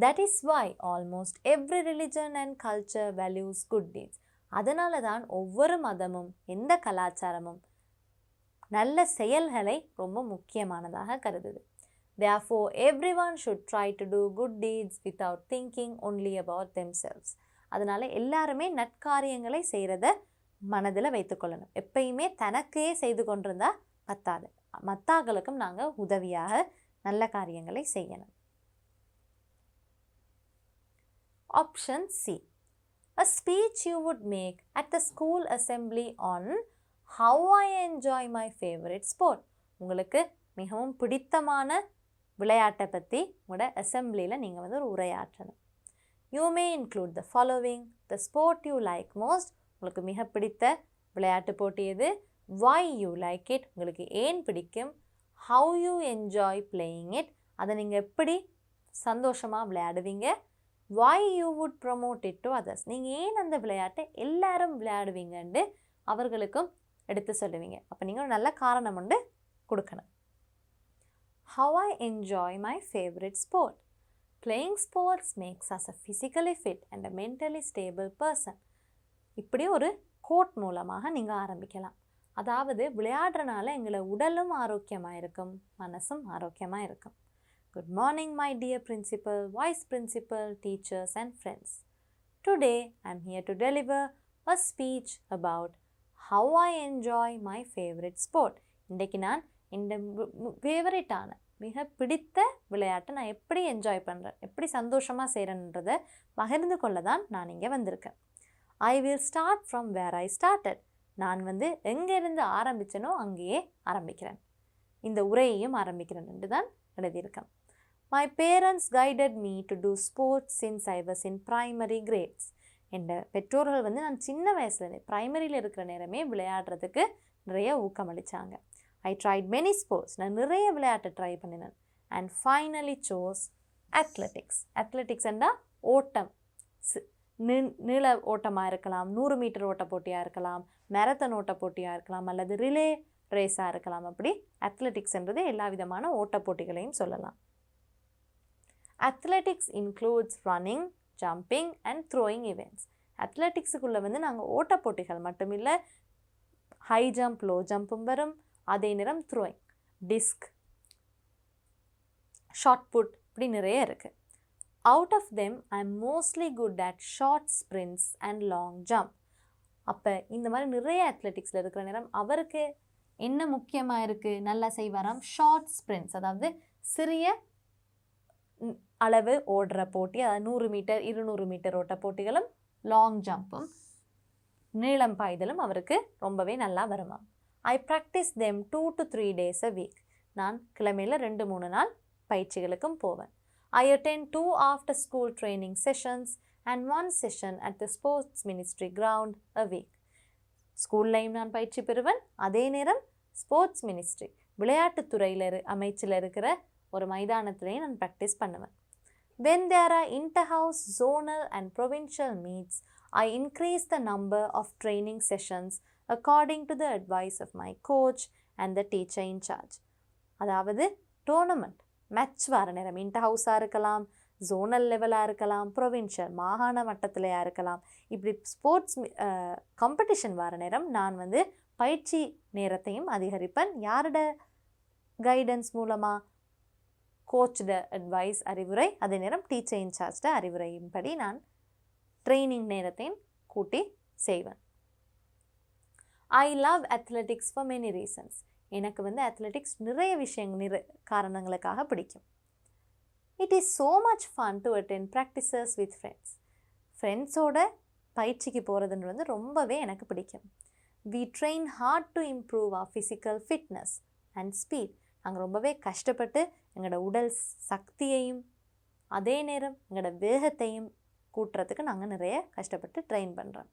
That is why almost every religion and culture values good deeds. அதனால தான் ஒவ்வொரு மதமும் எந்த கலாச்சாரமும் நல்ல செயல்களை ரொம்ப முக்கியமானதாக கருதுது. Therefore, everyone should try to do good deeds without thinking only about themselves. அதனால எல்லாருமே நற்காரியங்களை செய்கிறத மனதில் வைத்துக்கொள்ளணும். எப்பயுமே தனக்கே செய்து கொண்டிருந்தால் பத்தாது, மற்றவர்களுக்கும் நாங்கள் உதவியாக நல்ல காரியங்களை செய்யணும். Option C. A speech you would make at the school assembly on how I enjoy my favorite sport. உங்களுக்கு மிகவும் பிடித்தமான விளையாட்டை பற்றி உங்களோட அசம்பிளியில் நீங்கள் வந்து ஒரு உரையாற்றணும். You may include the following: the sport you like most. உங்களுக்கு மிக பிடித்த விளையாட்டு போட்டி எது? Why you like it. உங்களுக்கு ஏன் பிடிக்கும்? How you enjoy playing it. அதை நீங்கள் எப்படி சந்தோஷமாக விளையாடுவீங்க? Why you would promote it to others. நீங்கள் ஏன் அந்த விளையாட்டை எல்லாரும் விளையாடுவீங்கன்னு அவர்களுக்கும் எடுத்து சொல்லுவீங்க. அப்போ நீங்கள் ஒரு நல்ல காரணம் உண்டு கொடுக்கணும். How I enjoy my favorite sport. Playing sports makes us a physically fit and a mentally stable person. இப்படி ஒரு கோட் மூலமாக நீங்கள் ஆரம்பிக்கலாம். அதாவது விளையாடுறனால எங்களை உடலும் ஆரோக்கியமாக இருக்கும், மனசும் ஆரோக்கியமாக இருக்கும். Good morning, my dear principal, vice principal, teachers and friends. Today, I am here to deliver a speech about how I enjoy my favorite sport. இன்றைக்கு நான் இந்த ஃபேவரட்டான மிக பிடித்த விளையாட்டை நான் எப்படி என்ஜாய் பண்ணுறேன், எப்படி சந்தோஷமாக செய்கிறேன்றதை பகிர்ந்து கொள்ள தான் நான் இங்கே வந்திருக்கேன். I will start from where I started. நான் வந்து எங்கேருந்து ஆரம்பித்தனோ அங்கேயே ஆரம்பிக்கிறேன். இந்த உரையையும் ஆரம்பிக்கிறேன் என்று தான் எழுதியிருக்கேன். My parents guided me to do sports since I was in primary grades. என் பெற்றோர்கள் வந்து நான் சின்ன வயசுல பிரைமரியில் இருக்கிற நேரமே விளையாடுறதுக்கு நிறைய ஊக்கமளித்தாங்க. I tried many sports. நான் நிறைய விளையாட்டை ட்ரை பண்ணினேன். And finally chose athletics. athletics என்றால் ஓட்டம், நீள ஓட்டமாக இருக்கலாம், 100 மீட்டர் ஓட்ட போட்டியாக இருக்கலாம், மேரத்தான் ஓட்ட போட்டியாக இருக்கலாம், அல்லது ரிலே ரேஸாக இருக்கலாம். அப்படி அத்லெட்டிக்ஸ் என்றது எல்லா விதமான ஓட்ட போட்டிகளையும் சொல்லலாம். Athletics includes running, jumping and throwing events. அத்லெட்டிக்ஸுக்குள்ளே வந்து நாங்கள் ஓட்ட போட்டிகள் மட்டும் இல்லை, ஹை ஜம்ப், லோ ஜம்பும் வரும். அதே நேரம் த்ரோயிங், டிஸ்க், ஷார்ட் புட், இப்படி நிறைய இருக்குது. Out of them, I am mostly good at short sprints and long jump. அப்போ இந்த மாதிரி நிறைய அத்லெட்டிக்ஸில் இருக்கிற நேரம் அவருக்கு என்ன முக்கியமாக இருக்குது, நல்லா செய்வாராம் ஷார்ட் ஸ்ப்ரிண்ட்ஸ், அதாவது சிறிய அளவு ஓடுற போட்டி, அதாவது 100 மீட்டர் 200 மீட்டர் ஓட்ட போட்டிகளும் லாங் ஜம்பும் நீளம் பாய்தலும் அவருக்கு ரொம்பவே நல்லா வருமாம். I practice them 2 to 3 days a week. நான் கிழமையில் 2-3 நாள் பயிற்சிகளுக்கும் போவேன். I attend 2 after school training sessions and 1 session at the sports ministry ground a week. ஸ்கூல்லையும் நான் பயிற்சி பெறுவேன், அதே நேரம் ஸ்போர்ட்ஸ் மினிஸ்ட்ரி விளையாட்டுத்துறையில் அமைச்சில் இருக்கிற ஒரு மைதானத்திலையும் நான் ப்ராக்டிஸ் பண்ணுவேன். When there are inter-house, zonal and provincial meets, I increase the number of training sessions according to the advice of my coach and the teacher in charge. அதாவது டோர்னமெண்ட் மேட்ச் வர நேரம் இன்டர் ஹவுஸாக இருக்கலாம், ஜோனல் லெவலாக இருக்கலாம், ப்ரொவின்ஷியல் மாகாண மட்டத்திலையாக இருக்கலாம். இப்படி ஸ்போர்ட்ஸ் காம்படிஷன் வர நேரம் நான் வந்து பயிற்சி நேரத்தையும் அதிகரிப்பேன். யாரோட கைடன்ஸ் மூலமாக? கோச்சோட அட்வைஸ் அறிவுரை, அதே நேரம் டீச்சர் இன்சார்ஜ்ட அறிவுரையின்படி நான் ட்ரைனிங் நேரத்தையும் கூட்டி செய்வேன். I love athletics for many reasons. எனக்கு வந்து அத்லெட்டிக்ஸ் நிறைய காரணங்களுக்காக பிடிக்கும். It is so much fun to attend practices with friends. ஃப்ரெண்ட்ஸோட பயிற்சிக்கு போகிறதுன்னு வந்து ரொம்பவே எனக்கு பிடிக்கும். We train hard to improve our physical fitness and speed. நாங்கள் ரொம்பவே கஷ்டப்பட்டு எங்களோட உடல் சக்தியையும் அதே நேரம் எங்களோட வேகத்தையும் கூட்டுறதுக்கு நாங்கள் நிறைய கஷ்டப்பட்டு ட்ரெயின் பண்ணுறோம்.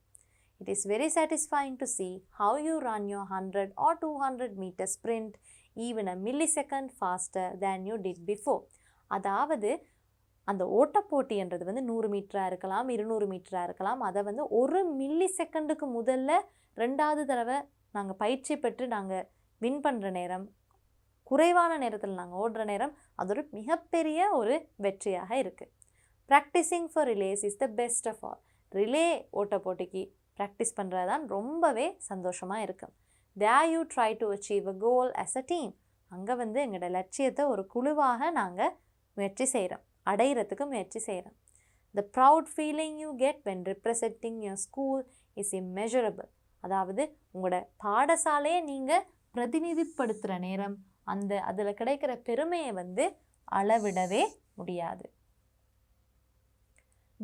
It is very satisfying to see how you run your 100 or 200 meter sprint even a millisecond faster than you did before. அதாவது அந்த ஓட்டப்போட்டின்றது வந்து 100 மீட்டராக இருக்கலாம், 200 மீட்டராக இருக்கலாம். அதை வந்து 1 மில்லி செகண்டுக்கு முதல்ல 2வது தடவை நாங்கள் பயிற்சி பெற்று நாங்கள் வின் பண்ணுற நேரம், குறைவான நேரத்தில் நாங்கள் ஓடுற நேரம், அது ஒரு மிகப்பெரிய ஒரு வெற்றியாக இருக்குது. Practising for relays is the best of all. Relay ஓட்டப்போட்டிக்கு ப்ராக்டிஸ் பண்ணுறது தான் ரொம்பவே சந்தோஷமாக இருக்கும். There you try to achieve a goal as a team. அங்கே வந்து எங்களோட லட்சியத்தை ஒரு குழுவாக நாங்கள் முயற்சி செய்கிறோம், அடையிறதுக்கு முயற்சி செய்கிறோம். The proud feeling you get when representing your school is immeasurable. அதாவது உங்களோட பாடசாலையை நீங்கள் பிரதிநிதிப்படுத்துகிற நேரம் அதில் கிடைக்கிற பெருமையை வந்து அளவிடவே முடியாது.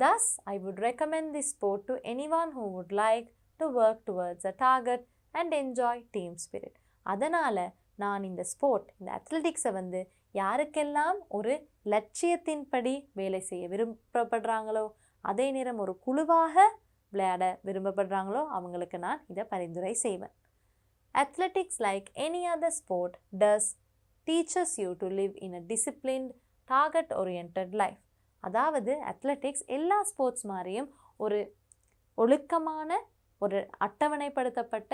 Thus, I would recommend this sport to anyone who would like to work towards a target and enjoy team spirit. அதனால் நான் இந்த அத்லெட்டிக்ஸை வந்து யாருக்கெல்லாம் ஒரு லட்சியத்தின்படி வேலை செய்ய விருப்பப்படுறாங்களோ, அதே நேரம் ஒரு குழுவாக விளையாட விரும்பப்படுறாங்களோ அவங்களுக்கு நான் இதை பரிந்துரை செய்வேன். Athletics, like any other sport, teaches you to live in a disciplined, target-oriented life. அதாவது அத்லெட்டிக்ஸ் எல்லா ஸ்போர்ட்ஸ் மாதிரியும் ஒரு ஒழுக்கமான, ஒரு அட்டவணைப்படுத்தப்பட்ட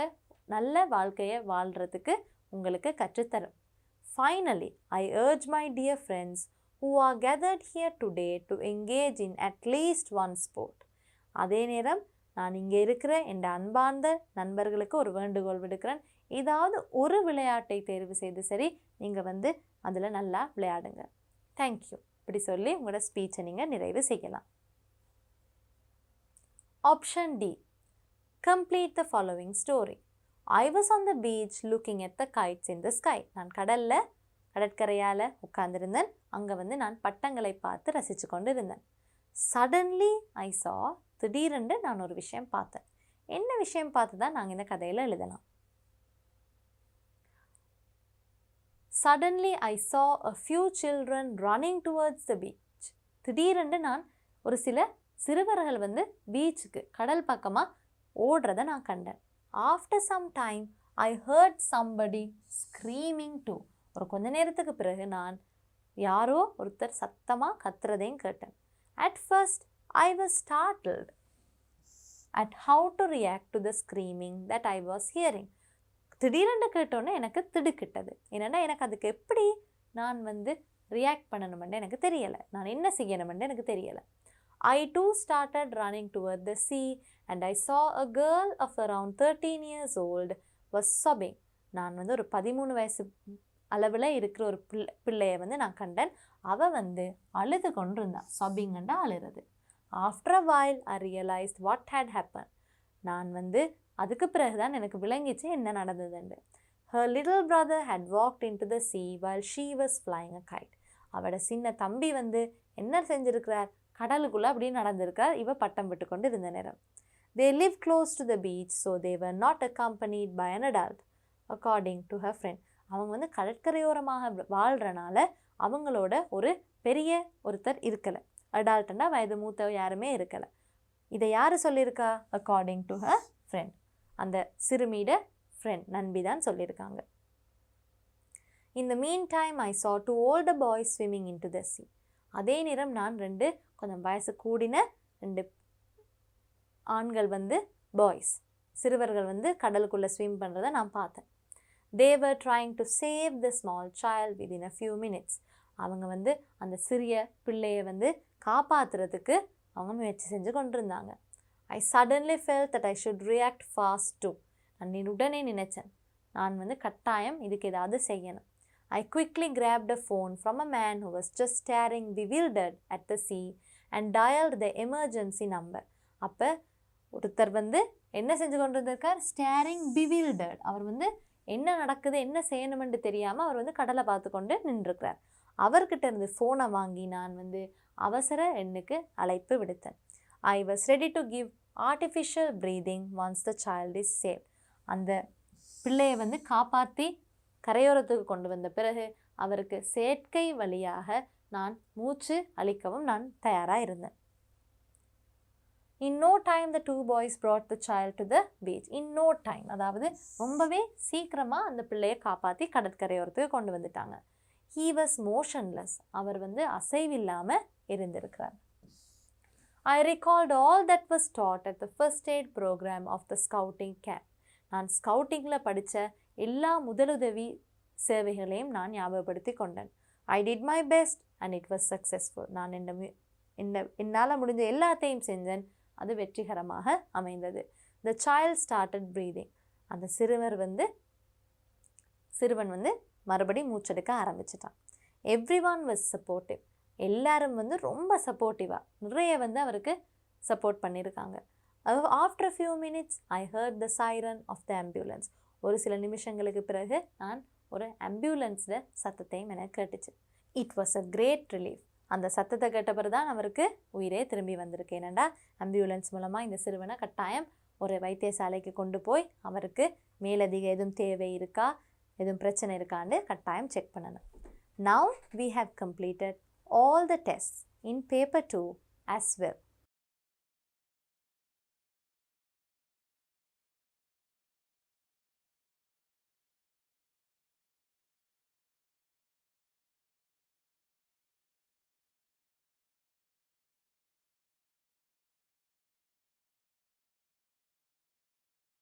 நல்ல வாழ்க்கையை வாழ்கிறதுக்கு உங்களுக்கு கற்றுத்தரும். Finally, I urge my dear friends who are gathered here today to engage in at least one sport. அதே நேரம் நான் இங்கே இருக்கிற என் அன்பார்ந்த நண்பர்களுக்கு ஒரு வேண்டுகோள் விடுக்கிறேன். ஏதாவது ஒரு விளையாட்டை தேர்வு செய்து சரி, நீங்கள் வந்து அதில் நல்லா விளையாடுங்க. தேங்க்யூ. இப்படி சொல்லி உங்களோட ஸ்பீச்சை நீங்கள் நிறைவு செய்யலாம். Option D, complete the following story. I was on the beach looking at the kites in the sky. நான் கடற்கரையால் உட்கார்ந்துருந்தேன். அங்கே வந்து நான் பட்டங்களை பார்த்து ரசித்து கொண்டு இருந்தேன். சடன்லி ஐ சா, திடீரென்று நான் ஒரு விஷயம் பார்த்தேன். என்ன விஷயம் பார்த்து தான் நாங்கள் இந்த கதையில் எழுதலாம். Suddenly I saw a few children running towards the beach. திடீரென்று நான் ஒரு சில சிறுவர்கள் வந்து பீச்சுக்கு, கடல் பக்கமாக ஓடுறதை நான் கண்டேன். After some time I heard somebody screaming too. ஒரு கொஞ்ச நேரத்துக்கு பிறகு நான் யாரோ ஒருத்தர் சத்தமாக கத்துறதையும் கேட்டேன். At first I was startled at how to react to the screaming that I was hearing. திடீரென்று கேட்டோன்னே எனக்கு திடுக்கிட்டது. ஏன்னா எனக்கு அதுக்கு எப்படி நான் வந்து ரியாக்ட் பண்ணணுமென்று எனக்கு தெரியலை, நான் என்ன செய்யணுமென்று எனக்கு தெரியலை. I too started running toward the sea and I saw a girl of around 13 years old was sobbing. நான் வந்து ஒரு 13 வயசு அளவில் இருக்கிற ஒரு பிள்ளையை வந்து நான் கண்டேன். அவள் வந்து அழுது கொண்டிருந்தான். sobbingண்டா அழுறது. After a while I realized what had happened. நான் வந்து அதுக்கு பிறகுதான் எனக்கு விளங்கிச்சு என்ன நடந்ததுண்டு. Her little brother had walked into the sea while she was flying a kite. அவட சின்ன தம்பி வந்து என்ன செஞ்சிருக்கிறார், கடலுக்குள்ளே அப்படியே நடந்திருக்கார். இவ பட்டம் விட்டு கொண்டு இருந்த நேரம். They lived close to the beach, so they were not accompanied by an adult, according to her friend. அவங்க வந்து கடற்கரையோரமாக வாழ்கிறனால அவங்களோட ஒரு பெரிய ஒருத்தர் இருக்கலை. அடால்ட்னா வயது மூத்த யாருமே இருக்கலை. இதை யார் சொல்லியிருக்கா? According to her friend. அந்த சிறுமியோட ஃப்ரெண்ட் நண்பி தான் சொல்லியிருக்காங்க. In the meantime, I saw 2 older boys swimming into the sea. அதே நேரம் நான் 2 கொஞ்சம் வயசு கூடின 2 ஆண்கள் வந்து பாய்ஸ், சிறுவர்கள் வந்து கடலுக்குள்ளே ஸ்விம் பண்ணுறதை நான் பார்த்தேன். They were trying to save the small child within a few minutes. அவங்க வந்து அந்த சிறிய பிள்ளையை வந்து காப்பாற்றுறதுக்கு அவங்க முயற்சி செஞ்சு கொண்டிருந்தாங்க. I suddenly felt that I should react fast too. நான் உடனே நினைச்சேன், நான் வந்து கட்டாயம் இதுக்கு ஏதாவது செய்யணும். I quickly grabbed a phone from a man who was just staring bewildered at the sea and dialed the emergency number. அப்போ ஒருத்தர் வந்து என்ன செஞ்சு கொண்டு இருந்திருக்கார்? ஸ்டேரிங் பிவில்டர்ட். அவர் வந்து என்ன நடக்குது, என்ன செய்யணுமென்று தெரியாமல் அவர் வந்து கடலை பார்த்து கொண்டு நின்றுருக்கிறார். அவர்கிட்ட இருந்து ஃபோனை வாங்கி நான் வந்து அவசர எண்ணுக்கு அழைப்பு விடுத்தேன். I was ready to give artificial breathing once the child is saved. அந்த பிள்ளையை வந்து காப்பாற்றி கரையோரத்துக்கு கொண்டு வந்த பிறகு அவருக்கு செயற்கை வழியாக நான் மூச்சு அளிக்கவும் நான் தயாராக இருந்தேன். In no time the two boys brought the child to the beach. In no time, அதாவது ரொம்பவே சீக்கிரமாக அந்த பிள்ளையை காப்பாற்றி கடற்கரையோரத்துக்கு கொண்டு வந்துட்டாங்க. He was motionless. அவர் வந்து அசைவில்லாமல் இருந்திருக்கிறார். I recalled all that was taught at the first aid program of the scouting camp. நான் ஸ்கவுட்டிங்கில் படித்த எல்லா முதலுதவி சேவைகளையும் நான் ஞாபகப்படுத்தி கொண்டேன். I did my best and it was successful. நான் என்னால் முடிஞ்ச எல்லாத்தையும் செஞ்சேன், அது வெற்றிகரமாக அமைந்தது. The child started breathing. அந்த சிறுவன் வந்து மறுபடி மூச்செடுக்க ஆரம்பிச்சிட்டான். Everyone was supportive. எல்லாரும் வந்து ரொம்ப சப்போர்ட்டிவாக நிறைய வந்து அவருக்கு சப்போர்ட் பண்ணியிருக்காங்க. After a few minutes, I heard the siren of the ambulance. ஒரு சில நிமிஷங்களுக்கு பிறகு நான் ஒரு ஆம்புலன்ஸில் சத்தத்தையும் எனக்கு கேட்டுச்சு. It was a great relief. அந்த சத்தத்தை கேட்ட பிறகு தான் அவருக்கு உயிரே திரும்பி வந்திருக்கு. ஏனெண்டா ஆம்புலன்ஸ் மூலமாக இந்த சிறுவனை கட்டாயம் ஒரு வைத்தியசாலைக்கு கொண்டு போய் அவருக்கு மேலதிக எதுவும் தேவை இருக்கா, எதுவும் பிரச்சனை இருக்கான்னு கட்டாயம் செக் பண்ணணும். Now we have completed all the tests in paper 2 as well.